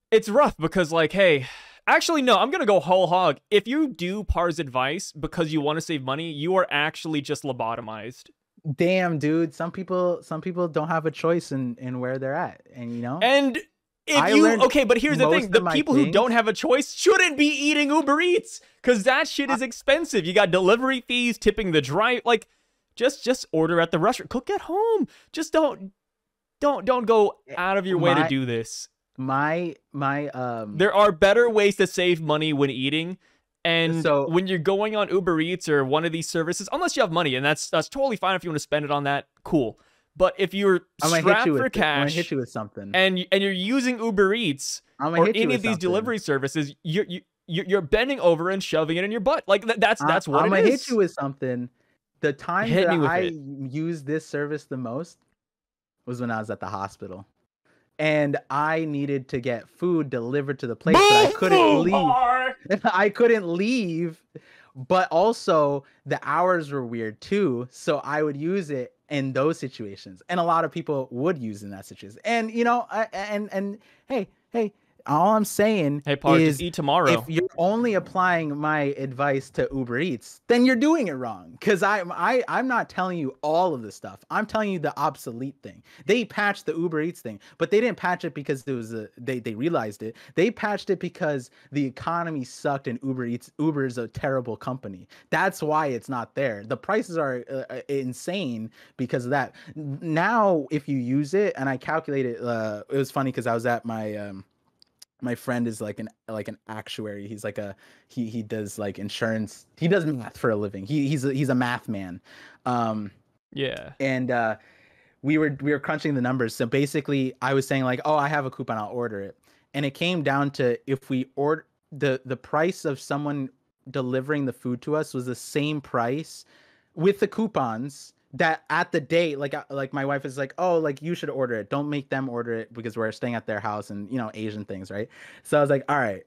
it's rough because, like, hey, actually, no, I'm going to go whole hog. If you do Par's advice because you want to save money, you are actually just lobotomized. Damn, dude. Some people don't have a choice in where they're at. And And okay, but here's the thing. The people who don't have a choice shouldn't be eating Uber Eats, because that shit is expensive. You got delivery fees, tipping the driver. Like, just order at the restaurant. Cook at home. Just don't go out of your way to do this. There are better ways to save money when eating. And so when you're going on Uber Eats or one of these services, unless you have money, and that's totally fine if you want to spend it on that, cool. But if you're strapped for cash, I'm gonna hit you with something, and you're using Uber Eats or any of these delivery services, you're bending over and shoving it in your butt. Like that's what it is. I'm gonna hit you with something. The time that I used this service the most was when I was at the hospital. And I needed to get food delivered to the place, but I couldn't leave. I couldn't leave, but also the hours were weird too. So I would use it in those situations, and a lot of people would use in that situation. And and hey, all I'm saying is, just eat tomorrow. If you're only applying my advice to Uber Eats, then you're doing it wrong. Because I'm not telling you all of this stuff. I'm telling you the obsolete thing. They patched the Uber Eats thing, but they didn't patch it because it was they realized it. They patched it because the economy sucked and Uber is a terrible company. That's why it's not there. The prices are insane because of that. Now, if you use it, and I calculated, it was funny because I was at my friend is like an actuary. He's like he does like insurance. He does math for a living. He's a math man. Yeah. And we were crunching the numbers. So basically I was saying like, oh, I have a coupon, I'll order it. And it came down to, if we order, the price of someone delivering the food to us was the same price with the coupons that at the date, like my wife is like, oh, like you should order it. Don't make them order it because we're staying at their house, and Asian things, right? So I was like, all right,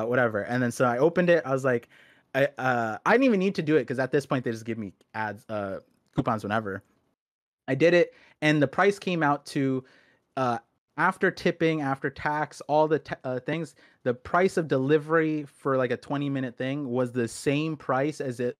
whatever. And then so I opened it. I was like, I didn't even need to do it because at this point they just give me ads, coupons whenever. I did it, and the price came out to, after tipping, after tax, all the things, the price of delivery for like a 20-minute thing was the same price as it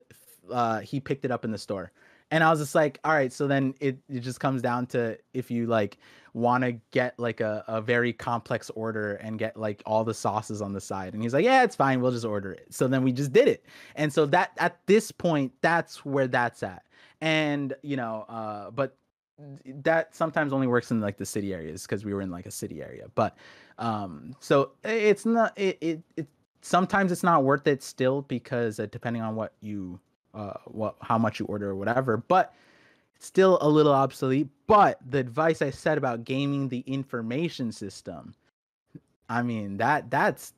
he picked it up in the store. And I was just like, all right, so then it just comes down to if you like want to get like a very complex order and get like all the sauces on the side. And he's like, yeah, it's fine, we'll just order it. So then we just did it. And so that at this point, that's where that's at. And but that sometimes only works in like the city areas because we were in like a city area. But so it's not it sometimes it's not worth it still because depending on what you what how much you order or whatever. But still a little obsolete. But the advice I said about gaming the information system, I mean that's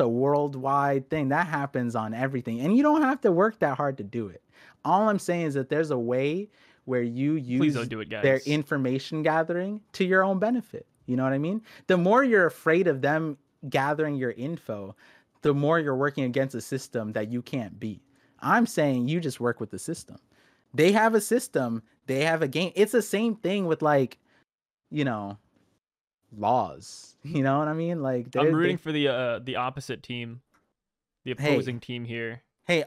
a worldwide thing that happens on everything, and you don't have to work that hard to do it. All I'm saying is that there's a way where you Please use don't do it, their guys. information gathering to your own benefit. You know what I mean? The more you're afraid of them gathering your info, the more you're working against a system that you can't beat. I'm saying you just work with the system. They have a system, they have a game. It's the same thing with like, you know, laws. You know what I mean? Like I'm rooting they for the opposite team, the hey, opposing team here. hey,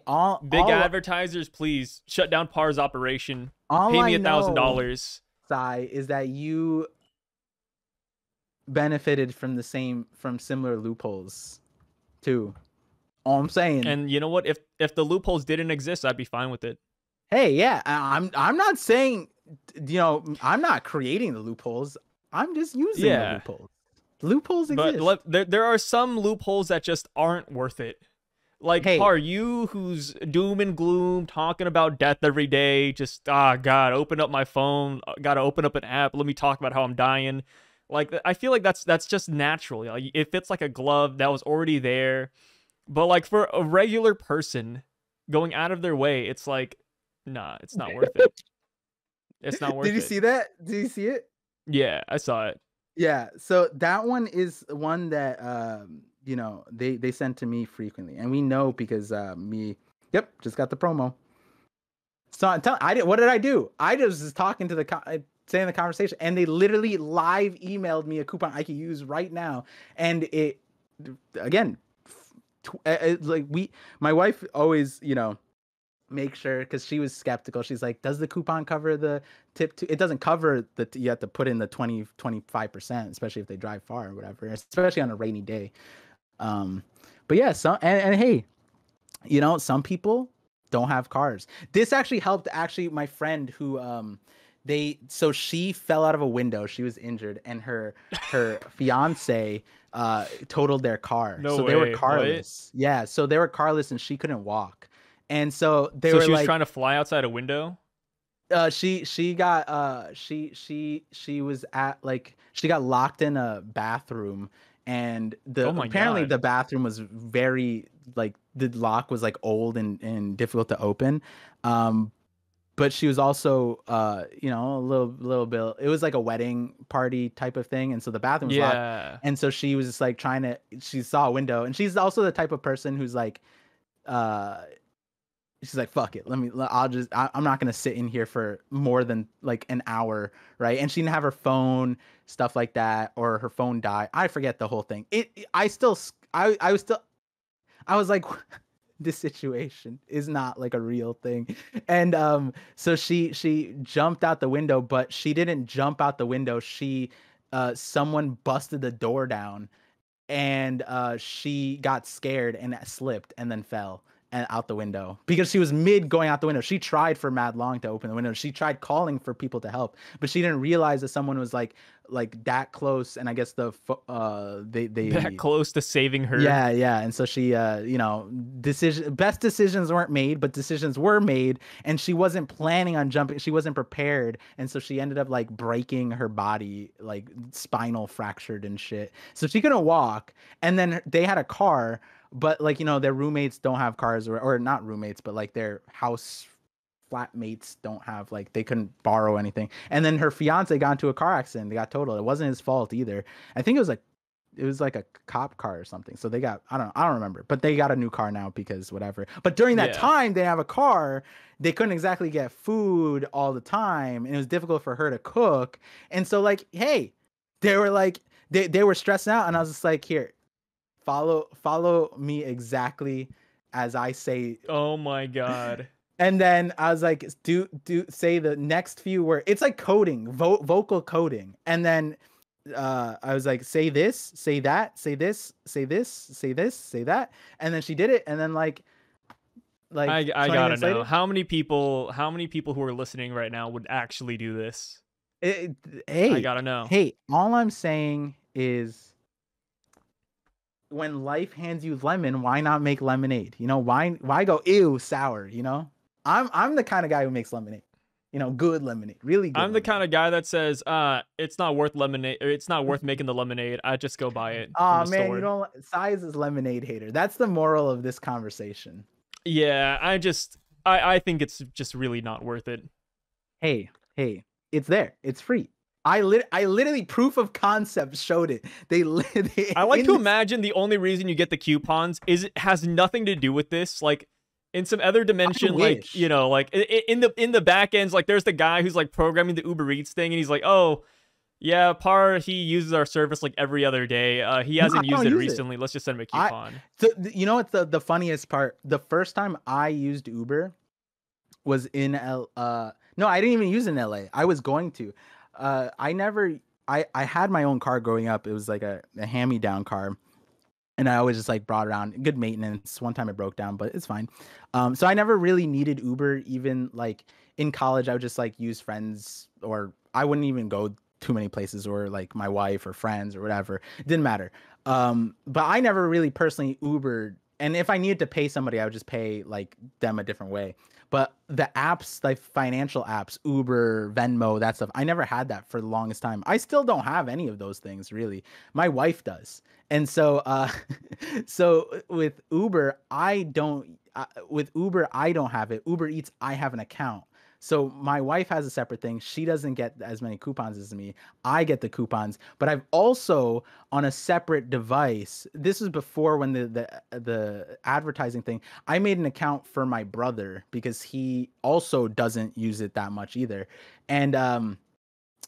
Big advertisers, please shut down Par's operation. all Pay I me know, $1,000. Sai, is that you benefited from the same from similar loopholes too. All I'm saying. And you know what? If the loopholes didn't exist, I'd be fine with it. Hey, yeah, I'm not saying, you know, I'm not creating the loopholes. I'm just using the Yeah, loopholes. Loopholes but exist. there are some loopholes that just aren't worth it. Like Hey, Par, you who's doom and gloom, talking about death every day, just God, open up my phone, gotta open up an app, let me talk about how I'm dying. Like I feel like that's just natural. Like it fits like a glove that was already there. But like for a regular person going out of their way, it's like, nah, it's not worth it. It's not did worth you it. see that? Did you see it? Yeah, I saw it. Yeah, so that one is one that you know, they send to me frequently, and we know because me, yep, just got the promo. So I did. What did I do? I just was talking to saying the conversation, and they literally live emailed me a coupon I could use right now, and it again, like my wife always, you know, make sure because she was skeptical. She's like, does the coupon cover the tip too? It doesn't cover the, you have to put in the 25%, especially if they drive far or whatever, especially on a rainy day. Um, but yeah, and hey, you know, some people don't have cars. This actually helped my friend who so she fell out of a window, she was injured, and her fiance totaled their car. No So they were way. What? carless. Yeah, so they were carless and she couldn't walk. And so they So were she was like, trying to fly outside a window? she got she was at like she got locked in a bathroom, and Oh the my apparently God. the bathroom was very like the lock was like old and difficult to open. um but she was also you know, a little bit, it was like a wedding party type of thing, and so the bathroom was locked. Yeah. And so she was just like trying to, she saw a window, and she's also the type of person who's like uh she's like, fuck it, I'm not gonna sit in here for more than like an hour, right? And she didn't have her phone, stuff like that, or her phone died. I forget the whole thing. I was still, I was like, this situation is not like a real thing. And so she jumped out the window, but she didn't jump out the window. She someone busted the door down, and she got scared and slipped and then fell and out the window because she was mid going out the window. She tried for mad long to open the window. She tried calling for people to help, but she didn't realize that someone was like that close. And I guess That close to saving her. yeah, yeah. And so she you know, best decisions weren't made, but decisions were made, and she wasn't planning on jumping. She wasn't prepared, and so she ended up like breaking her body, like spinal fractured and shit. So she couldn't walk. And then they had a car, but like, you know, their roommates don't have cars, or not roommates, but like their house flatmates don't have, like, they couldn't borrow anything. And then her fiance got into a car accident. They got totaled. It wasn't his fault either. I think it was like a cop car or something. So they got, I don't remember, but they got a new car now because whatever. But during that Yeah. time, they have a car. They couldn't exactly get food all the time, and it was difficult for her to cook. And so like, hey, they were like, they were stressing out, and I was just like, here, follow me exactly as I say. Oh my God. And then I was like, do say the next few words. It's like coding, vocal coding. And then I was like, say this, say that, say this, say this, say this, say that. And then she did it. And then like I 20 gotta minutes know later, how many people who are listening right now would actually do this. It, I hey, gotta know. hey, all I'm saying is when life hands you lemon, why not make lemonade? You know, why go ew sour, you know? I'm the kind of guy who makes lemonade. You know, good lemonade, really good I'm the kind lemonade. of guy that says, it's not worth lemonade, or it's not worth making the lemonade. I just go buy it from Oh the man, you store. don't size is lemonade hater. That's the moral of this conversation. Yeah, I think it's just really not worth it. Hey, hey, it's there. It's free. I literally proof of concept showed it. They I like in to this. imagine the only reason you get the coupons is it has nothing to do with this. Like in some other I dimension, like wish. like in the back ends, like there's the guy who's like programming the Uber Eats thing, and he's like, oh yeah, Par he uses our service like every other day. He No, I hasn't used don't it use it. recently. Let's just send him a I coupon. you know what's the funniest part? The first time I used Uber was in L no, I didn't even use it in LA. I was going to. I never I had my own car growing up. It was like a hand-me-down car. And I always just like brought around good maintenance. One time it broke down, but it's fine. So I never really needed Uber. Even like in college, I would just like use friends, or I wouldn't even go too many places, or like my wife or friends or whatever. It didn't matter. But I never really personally Ubered. And if I needed to pay somebody, I would just pay like them a different way. But the apps, like financial apps, Uber, Venmo, that stuff, I never had that for the longest time. I still don't have any of those things really. My wife does. And so so with Uber, with Uber I don't have it. Uber Eats, I have an account. So my wife has a separate thing. She doesn't get as many coupons as me. I get the coupons, but I've also on a separate device. This is before when the advertising thing. I made an account for my brother because he also doesn't use it that much either. And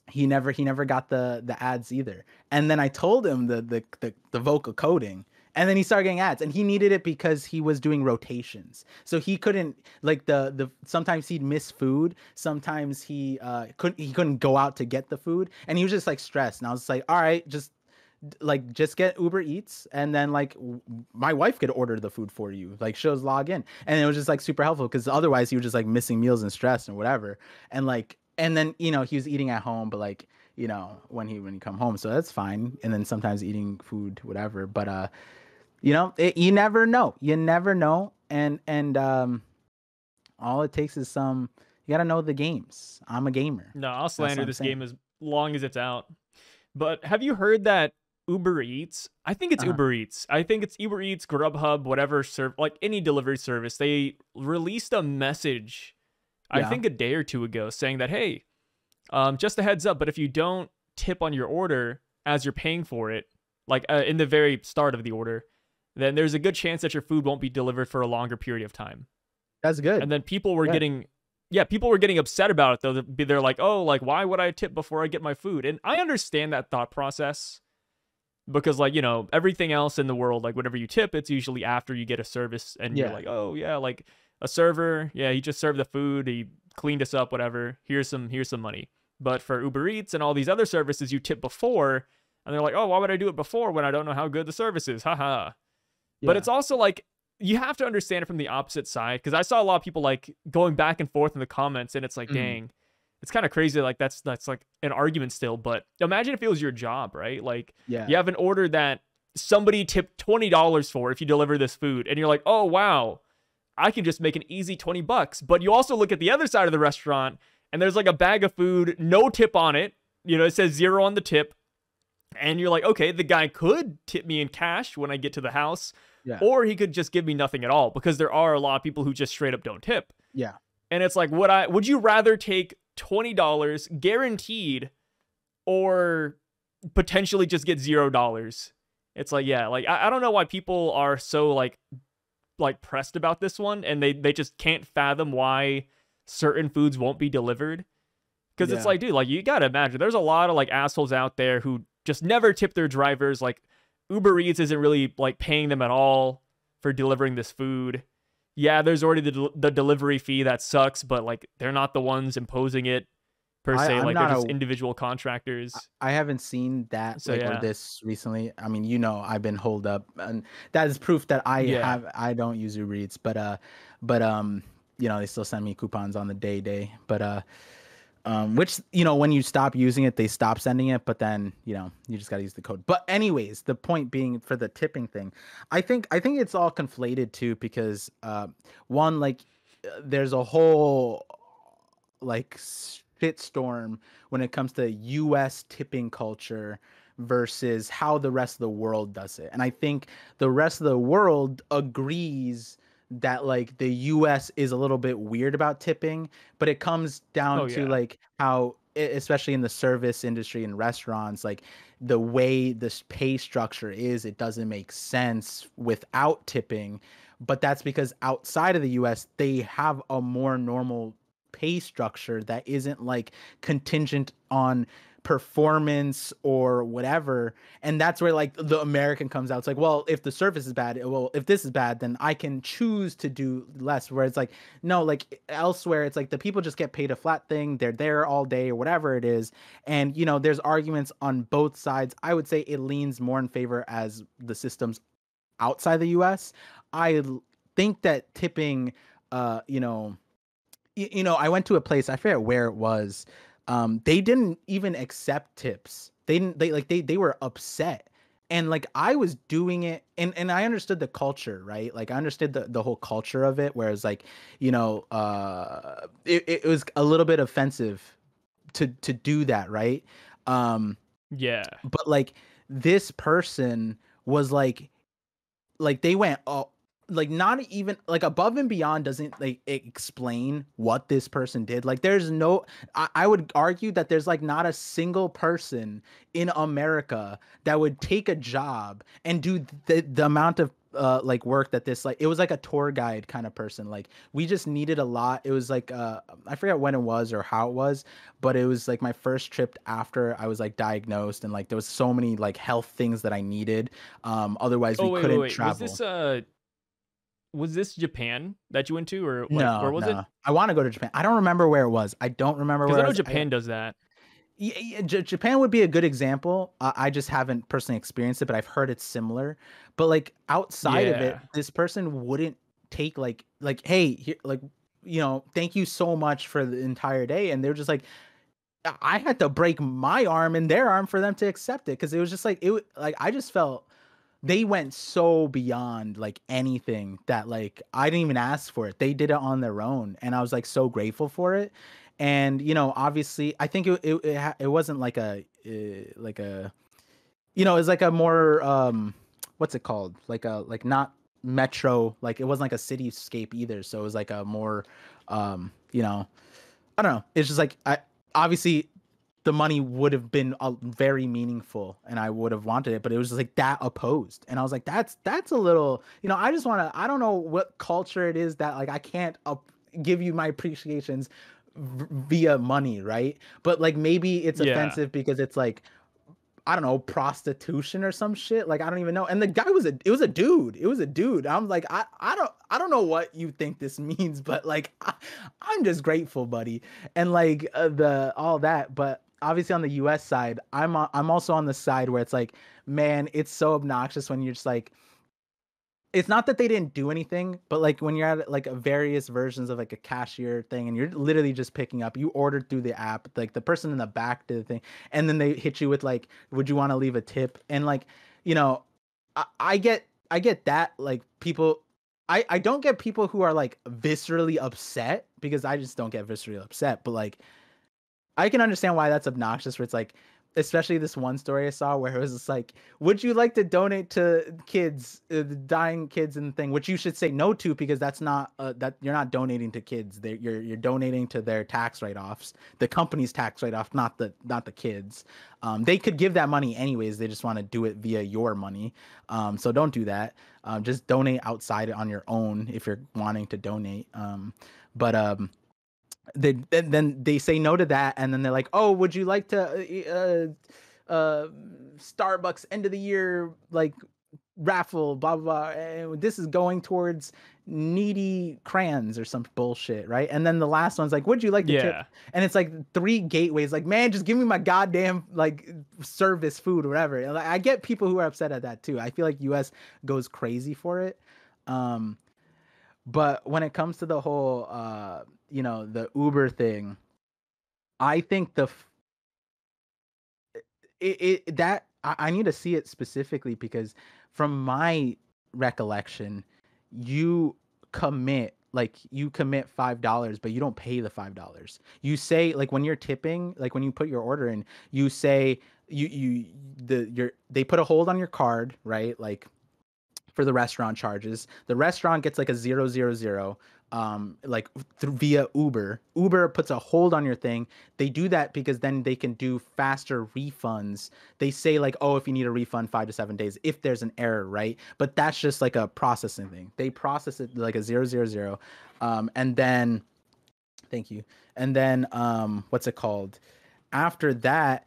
he never got the ads either. And then I told him the vocal coding, and then he started getting ads, and he needed it because he was doing rotations, so he couldn't like the sometimes he'd miss food, sometimes he couldn't go out to get the food, and he was just like stressed. And I was like, all right, just get Uber Eats, and then like my wife could order the food for you, like she'll log in. And it was just like super helpful because otherwise he was just like missing meals and stress and whatever. And then he was eating at home, but like when he come home, so that's fine. And then sometimes eating food whatever. But you never know. And all it takes is some. You gotta know the games. I'm a gamer. No, I'll That's what slander I'm this saying. game as long as it's out. But have you heard that Uber Eats? I think it's Uh-huh. Uber Eats. I think it's Uber Eats, GrubHub, whatever like any delivery service. They released a message, I Yeah. think a day or two ago, saying that hey, just a heads up, but if you don't tip on your order as you're paying for it, like in the very start of the order, then there's a good chance that your food won't be delivered for a longer period of time. That's And good. then people were Good. getting, yeah, people were getting upset about it though. They're like, oh, like why would I tip before I get my food? And I understand that thought process because like everything else in the world, like whenever you tip, it's usually after you get a service, and you're Yeah. like, oh yeah, like a server, yeah, he just served the food, he cleaned us up, whatever. Here's some money. But for Uber Eats and all these other services, you tip before, and they're like, oh, why would I do it before when I don't know how good the service is? Haha. But Yeah. it's also like you have to understand it from the opposite side, because I saw a lot of people like going back and forth in the comments, and it's like, Mhm. dang, it's kind of crazy. Like that's like an argument still. But imagine if it was your job, right? Like you Yeah. have an order that somebody tipped $20 for if you deliver this food, and you're like, oh wow, I can just make an easy $20. But you also look at the other side of the restaurant, and there's like a bag of food, no tip on it. It says zero on the tip, and you're like, okay, the guy could tip me in cash when I get to the house, Yeah. or he could just give me nothing at all, because there are a lot of people who just straight up don't tip. Yeah. And it's like, would you rather take $20 guaranteed, or potentially just get $0? It's like, yeah, like I don't know why people are so like pressed about this one, and they just can't fathom why certain foods won't be delivered. Because it's Yeah. like, dude, like you gotta imagine there's a lot of like assholes out there who just never tip their drivers. Like Uber Eats isn't really like paying them at all for delivering this food. Yeah, there's already the delivery fee that sucks, but like they're not the ones imposing it per I se. I'm Like they're not just a individual contractors. I haven't seen that So like or yeah, this recently. I mean, I've been holed up, and that is proof that yeah. I don't use Uber Eats, but they still send me coupons on the day. But Which, you know, when you stop using it, they stop sending it, but then, you know, you just got to use the code. But anyways, the point being for the tipping thing, I think it's all conflated too, because one, like, there's a whole like shitstorm when it comes to US tipping culture versus how the rest of the world does it. And I think the rest of the world agrees that like the US is a little bit weird about tipping, but it comes Oh down to yeah. like how especially in the service industry and restaurants, like the way this pay structure is, it doesn't make sense without tipping. But that's because outside of the US they have a more normal pay structure that isn't like contingent on performance or whatever. And that's where like the American comes out. It's like, well, if the service is bad, well, if this is bad, then I can choose to do less. Where it's like, no, like elsewhere, it's like the people just get paid a flat thing. They're there all day or whatever it is. And, you know, there's arguments on both sides. I would say it leans more in favor as the systems outside the US. Think that tipping, you know, I went to a place, I forget where it was. They didn't even accept tips. They were upset. And like I was doing it, and I understood the culture, right? Like I understood the whole culture of it, whereas like, it was a little bit offensive to do that, right? Um, Yeah. but like this person was like they went like not even like above and beyond doesn't like explain what this person did. Like there's no I would argue that there's like not a single person in America that would take a job and do the amount of like work that this, like it was like a tour guide kind of person. Like we just needed a lot. It was like I forget when it was or how it was, but it was like my first trip after I was like diagnosed, and like there was so many like health things that I needed, otherwise Oh we wait, wait, couldn't wait. travel. Was this Japan that you went to, or like where No, was it? no. I want to go to Japan. I don't remember where it was. I don't remember Because where I I know was. Japan does that. Yeah, Japan would be a good example. I just haven't personally experienced it, but I've heard it's similar. But like outside of it, Yeah. this person wouldn't take like hey, here, like, thank you so much for the entire day, and they're just like, I had to break my arm and their arm for them to accept it, because it was just like like I just felt they went so beyond like anything that like I didn't even ask for it. They did it on their own, and I was like so grateful for it. And obviously, I think it wasn't like like a it was like a more what's it called? Like a like not metro, like it wasn't like a cityscape either. So it was like a more I don't know. It's just like I obviously the money would have been very meaningful and I would have wanted it, but it was just like that opposed. And I was like, that's a little, I just want to, I don't know what culture it is that like I can't give you my appreciations via money, right? But like maybe it's Yeah. offensive because it's like, I don't know, prostitution or some shit. Like I don't even know. And the guy was it was a dude. It was a dude. I'm like, I don't know what you think this means, but like I'm just grateful, buddy. And like the all that, but obviously on the US side, I'm also on the side where it's like, man, it's so obnoxious when you're just like, it's not that they didn't do anything, but like when you're at like a various versions of like a cashier thing and you're literally just picking up, you ordered through the app, like the person in the back did the thing, and then they hit you with like, would you want to leave a tip? And like, you know, I get that, like people, I don't get people who are like viscerally upset, because I just don't get viscerally upset, but like I can understand why that's obnoxious. Where it's like, especially this one story I saw where it was just like, "Would you like to donate to kids, dying kids and thing?" Which you should say no to, because that's not that you're not donating to kids. You're donating to their tax write offs, the company's tax write off, not the kids. They could give that money anyways. They just want to do it via your money. So don't do that. Just donate outside on your own if you're wanting to donate. But then they say no to that, and then they're like, oh, would you like to Starbucks end of the year like raffle, blah blah blah, and this is going towards needy crayons or some bullshit, right? And then the last one's like, would you like to tip? Yeah. And it's like three gateways, like, man, just give me my goddamn like service food or whatever. And like, I get people who are upset at that too. I feel like US goes crazy for it. um but when it comes to the whole the Uber thing, I think I need to see it specifically because from my recollection, you you commit $5, but you don't pay the $5. You say like when you're tipping, like when you put your order in, you say they put a hold on your card, right? Like for the restaurant charges. The restaurant gets like a 000 like via Uber puts a hold on your thing. They do that because then they can do faster refunds. They say like, oh, if you need a refund 5 to 7 days if there's an error, right? But that's just like a processing thing. They process it like a 000. And then thank you. And then what's it called? After that,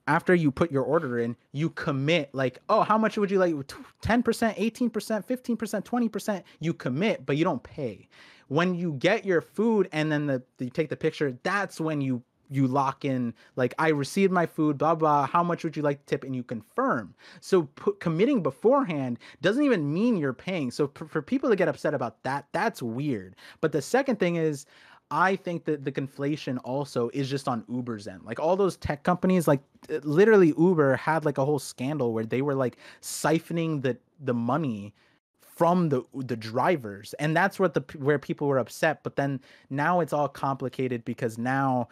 after you put your order in, you commit like, oh, how much would you like? 10%, 18%, 15%, 20%. You commit, but you don't pay. When you get your food and then you take the picture, that's when you lock in like, I received my food, blah blah, how much would you like to tip, and you confirm. So committing beforehand doesn't even mean you're paying. So for people to get upset about that, that's weird. But the second thing is, I think that the conflation also is just on Uber's end. Like all those tech companies, like literally Uber had like a whole scandal where they were like siphoning the money from the drivers, and that's what where people were upset. But then now it's all complicated because now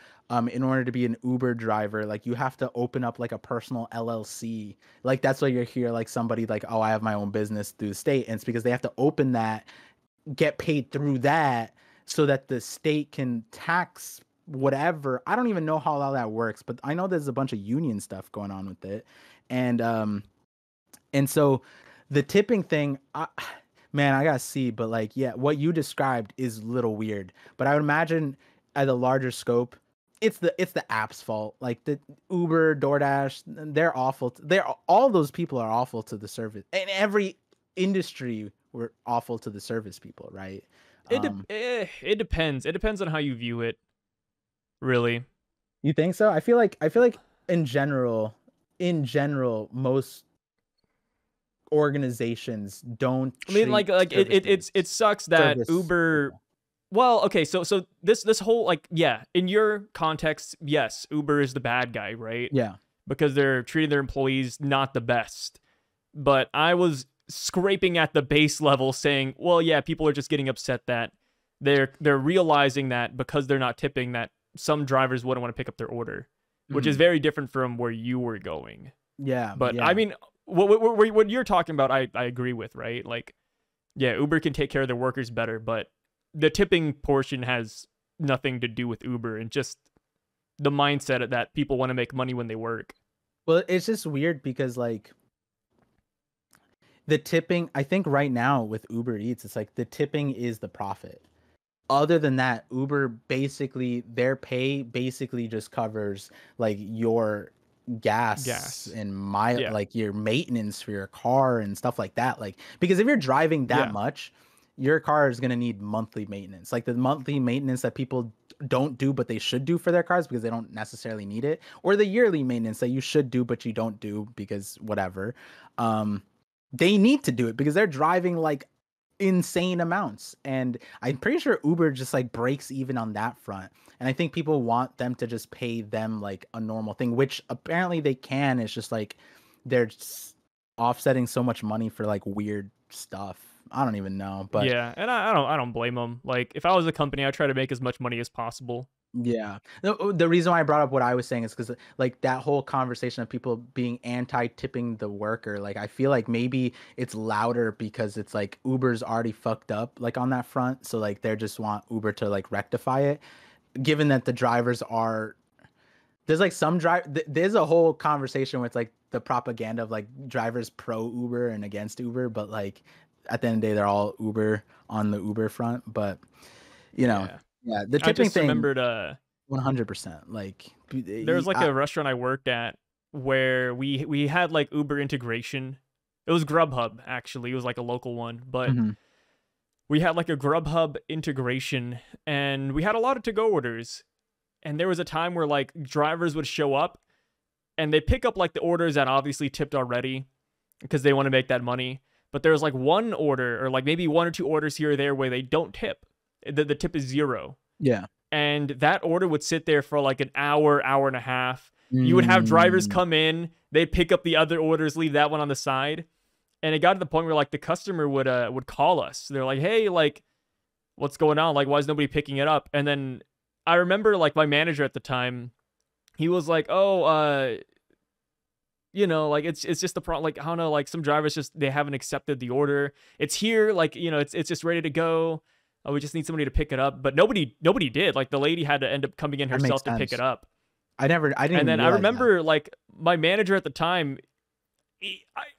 in order to be an Uber driver, like you have to open up like a personal LLC. Like that's why you're here, like somebody like, oh, I have my own business through the state, and it's because they have to open that, get paid through that, so that the state can tax whatever. I don't even know how all that works, but I know there's a bunch of union stuff going on with it. And so the tipping thing, man, I gotta see, but like, yeah, what you described is a little weird. But I would imagine at a larger scope, it's the app's fault. Like the Uber, DoorDash, they're awful. They're all those people are awful to the service. In every industry, we're awful to the service people, right? It depends. It depends on how you view it, really. You think so? I feel like in general, most organizations don't I mean, treat it sucks that service Uber. people. Well, okay, so this whole like, yeah, in your context, yes, Uber is the bad guy, right? Yeah. Because they're treating their employees not the best. But I was scraping at the base level saying, well, yeah, people are just getting upset that they're realizing that because they're not tipping, that some drivers wouldn't want to pick up their order, which is very different from where you were going. Yeah. But Yeah. I mean, what you're talking about, I agree with, right? Like, yeah, Uber can take care of their workers better, but the tipping portion has nothing to do with Uber and just the mindset that people want to make money when they work. Well, it's just weird because like the tipping, I think right now with Uber Eats, it's like the tipping is the profit. Other than that, Uber basically their pay basically just covers like your gas and Yeah. like your maintenance for your car and stuff like that. Like because if you're driving that Yeah. much, your car is gonna need monthly maintenance. Like the monthly maintenance that people don't do but they should do for their cars because they don't necessarily need it, or the yearly maintenance that you should do but you don't do because whatever. They need to do it because they're driving like insane amounts, and I'm pretty sure Uber just like breaks even on that front. And I think people want them to just pay them like a normal thing, which apparently they can. It's just like they're offsetting so much money for like weird stuff. I don't even know, but Yeah, and I don't blame them. Like, if I was a company, I'd try to make as much money as possible. yeah. The reason why I brought up what I was saying is because like that whole conversation of people being anti-tipping the worker, like I feel like maybe it's louder because it's like Uber's already fucked up like on that front. So like they just want Uber to like rectify it. Given that the drivers are there's like there's a whole conversation with like the propaganda of like drivers pro Uber and against Uber, but like at the end of the day they're all Uber on the Uber front. But you know, Yeah. yeah, the I tipping just thing remembered 100%. Like, there was like a restaurant I worked at where we had like Uber integration. It was GRUBHUB, actually. It was like a local one, but mhm. we had like a GRUBHUB integration and we had a lot of to-go orders. And there was a time where like drivers would show up and they pick up like the orders that obviously tipped already because they want to make that money. But there's like one order or like maybe one or two orders here or there where they don't tip. The tip is 0. Yeah. and that order would sit there for like an hour, hour and a half. You would have drivers Mm, come in, they'd pick up the other orders, leave that one on the side. And it got to the point where like the customer would call us. They're like, "Hey, like what's going on? Like why is nobody picking it up?" And then I remember like my manager at the time, he was like, "Oh, like it's just the problem. Like I don't know, like some drivers just they haven't accepted the order. It's here, like it's just ready to go. We just need somebody to pick it up." But nobody did. Like the lady had to end up coming in that makes herself to pick it sense. up. I didn't And even then I realize that. remember like my manager at the time.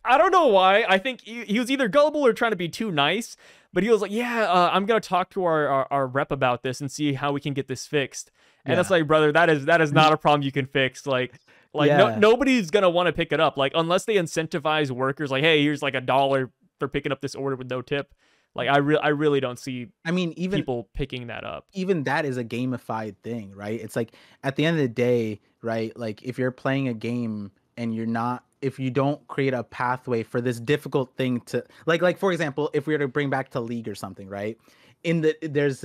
I don't know why. I think he was either gullible or trying to be too nice. But he was like, "Yeah, I'm gonna talk to our rep about this and see how we can get this fixed." And it's Yeah. like, brother, that is not a problem you can fix. Like no Yeah. nobody's gonna want to pick it up. Like unless they incentivize workers, like, hey, here's like $1 for picking up this order with no tip. Like I really don't see I mean, people picking that up. even that is a gamified thing, right? It's like at the end of the day, right? Like if you're playing a game and you're not, if you don't create a pathway for this difficult thing to like for example, if we were to bring back to League or something, right? There's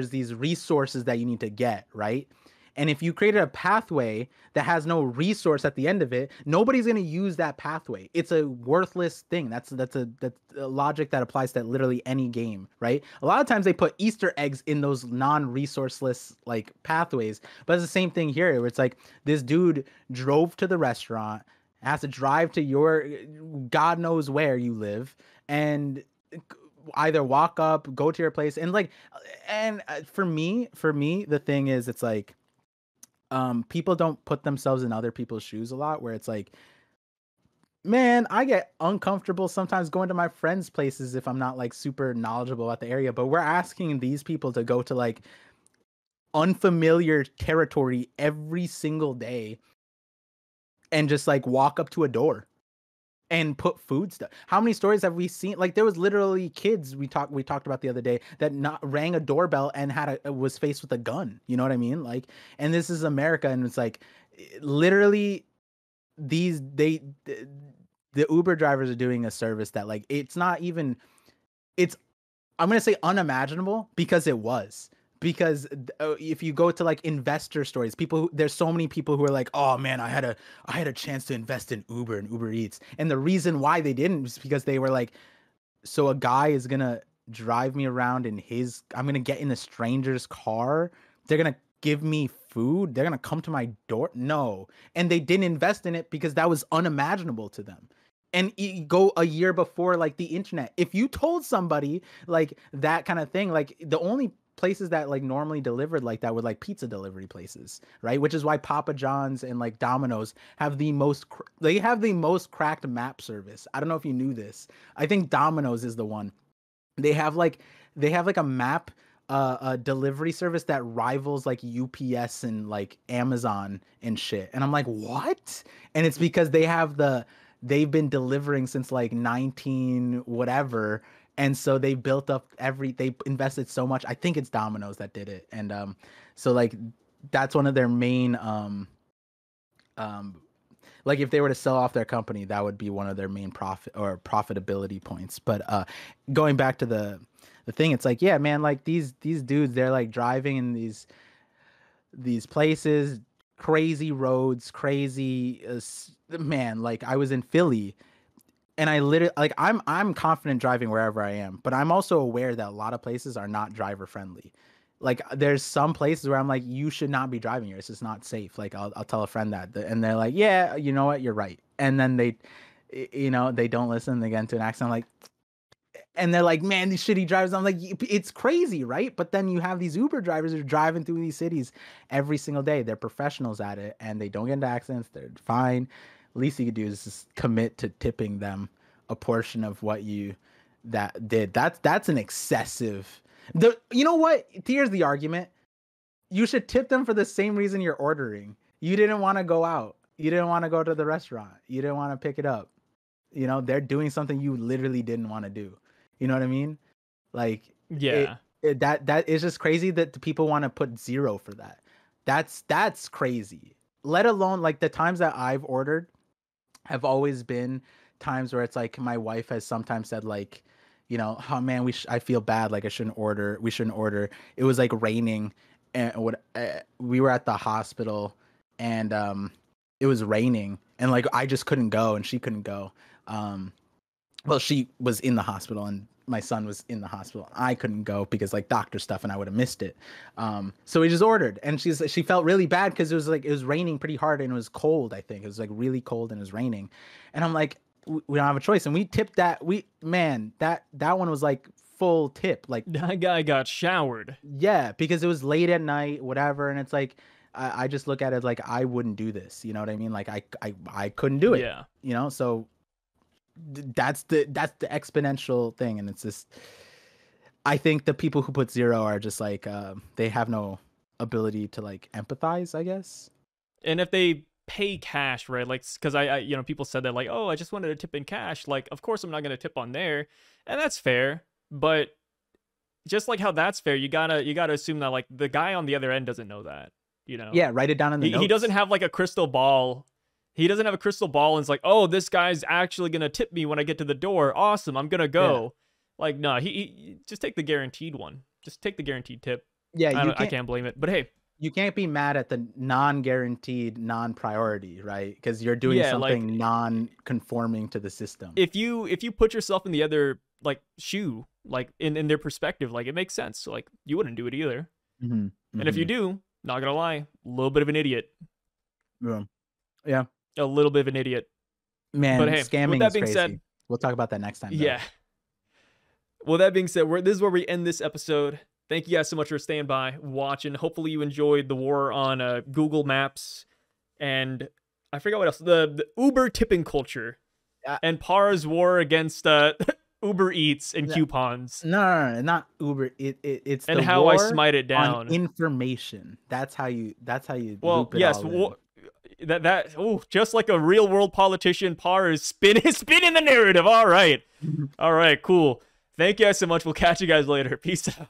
these resources that you need to get, right? And if you created a pathway that has no resource at the end of it, nobody's going to use that pathway. It's a worthless thing. That's a logic that applies to literally any game, right? A lot of times they put Easter eggs in those non-resourceless like pathways, but it's the same thing here where it's like this dude drove to the restaurant, has to drive to your God knows where you live, and either walk up, go to your place, and like, and for me, the thing is, it's like people don't put themselves in other people's shoes a lot where it's like, man, I get uncomfortable sometimes going to my friends places if I'm not like super knowledgeable about the area, but we're asking these people to go to like unfamiliar territory every single day and just like walk up to a door and put food stuff. How many stories have we seen? Like there was literally kids we talked about the other day that not rang a doorbell and was faced with a gun. You know what I mean? Like, and this is America, and it's like literally these the Uber drivers are doing a service that like it's not even it's I'm gonna say unimaginable because it was. Because if you go to like investor stories, there's so many people who are like, oh man, I had a chance to invest in Uber and Uber Eats, and the reason why they didn't was because they were like, so a guy is gonna drive me around I'm gonna get in a stranger's car, they're gonna give me food, they're gonna come to my door. No, and they didn't invest in it because that was unimaginable to them. And you go a year before like the internet, if you told somebody like that kind of thing, like the only places that like normally delivered like that were like pizza delivery places, right? Which is why Papa John's and like Domino's have they have the most cracked map service. I don't know if you knew this. I think Domino's is the one. They have like a map a delivery service that rivals like UPS and like Amazon and shit. And I'm like, "What?" And it's because they've been delivering since like 19 whatever, and so they built up they invested so much. I think it's Domino's that did it. And so like that's one of their main um like if they were to sell off their company, that would be one of their main profitability points. But going back to the thing, it's like, yeah, man, like these dudes, they're like driving in these places, crazy roads, crazy man. Like I was in Philly, and I literally like I'm confident driving wherever I am, but I'm also aware that a lot of places are not driver friendly. Like there's some places where I'm like, you should not be driving here. It's just not safe. Like I'll tell a friend that, and they're like, yeah, you know what, you're right. And then they don't listen. They get into an accident. I'm like, and they're like, man, these shitty drivers. I'm like, it's crazy, right? But then you have these Uber drivers who are driving through these cities every single day. They're professionals at it, and they don't get into accidents. They're fine. Least you could do is just commit to tipping them a portion of what you that did. That's an excessive. You know what? Here's the argument. You should tip them for the same reason you're ordering. You didn't want to go out. You didn't want to go to the restaurant. You didn't want to pick it up. They're doing something you literally didn't want to do. You know what I mean? Like Yeah. that is just crazy that the people want to put zero for that. That's crazy. Let alone like the times that I've ordered have always been times where it's like my wife has sometimes said like, oh man, I feel bad, like we shouldn't order. It was like raining, and what we were at the hospital, and it was raining, and like I just couldn't go, and she couldn't go. Well, she was in the hospital, and my son was in the hospital. I couldn't go because like doctor stuff, and I would have missed it. So we just ordered, and she felt really bad because it was raining pretty hard, and it was cold. I think it was like really cold, and it was raining, and I'm like, we don't have a choice, and we tipped that. That one was like full tip, like That guy got showered. yeah, because it was late at night, whatever, and it's like I just look at it like I wouldn't do this. You know what I mean? Like I couldn't do it. Yeah. You know, so that's the exponential thing, and it's just I think the people who put zero are just like they have no ability to like empathize, I guess. And if they pay cash, right? Like, because I people said that like, oh, I just wanted to tip in cash. Like, of course I'm not gonna tip on there, and that's fair. But just like how that's fair, you gotta assume that like the guy on the other end doesn't know that. You know? Yeah, write it down in the notes. He doesn't have like a crystal ball. He doesn't have a crystal ball and it's like, oh, this guy's actually gonna tip me when I get to the door. Awesome, I'm gonna go. Yeah. Like, no, he just take the guaranteed one. Just take the guaranteed tip. Yeah, I can't blame it. But hey, you can't be mad at the non-guaranteed, non-priority, right? Because you're doing something like, non-conforming to the system. If you put yourself in the other like shoe, like in their perspective, like it makes sense. So, like you wouldn't do it either. And if you do, not gonna lie, a little bit of an idiot. Yeah. A little bit of an idiot. Man, but hey, scamming is crazy. Said, we'll talk about that next time. Though. Yeah. Well, that being said, this is where we end this episode. Thank you guys so much for staying by, watching. Hopefully you enjoyed the war on Google Maps and I forgot what else. The Uber tipping culture and Par's war against Uber Eats and coupons. No, not Uber. It's and the how war I smite it down. On information. That's how you. Well, loop it yes. all in. Just like a real world politician, Par is spinning the narrative. All right, all right, cool. Thank you guys so much. We'll catch you guys later. Peace out.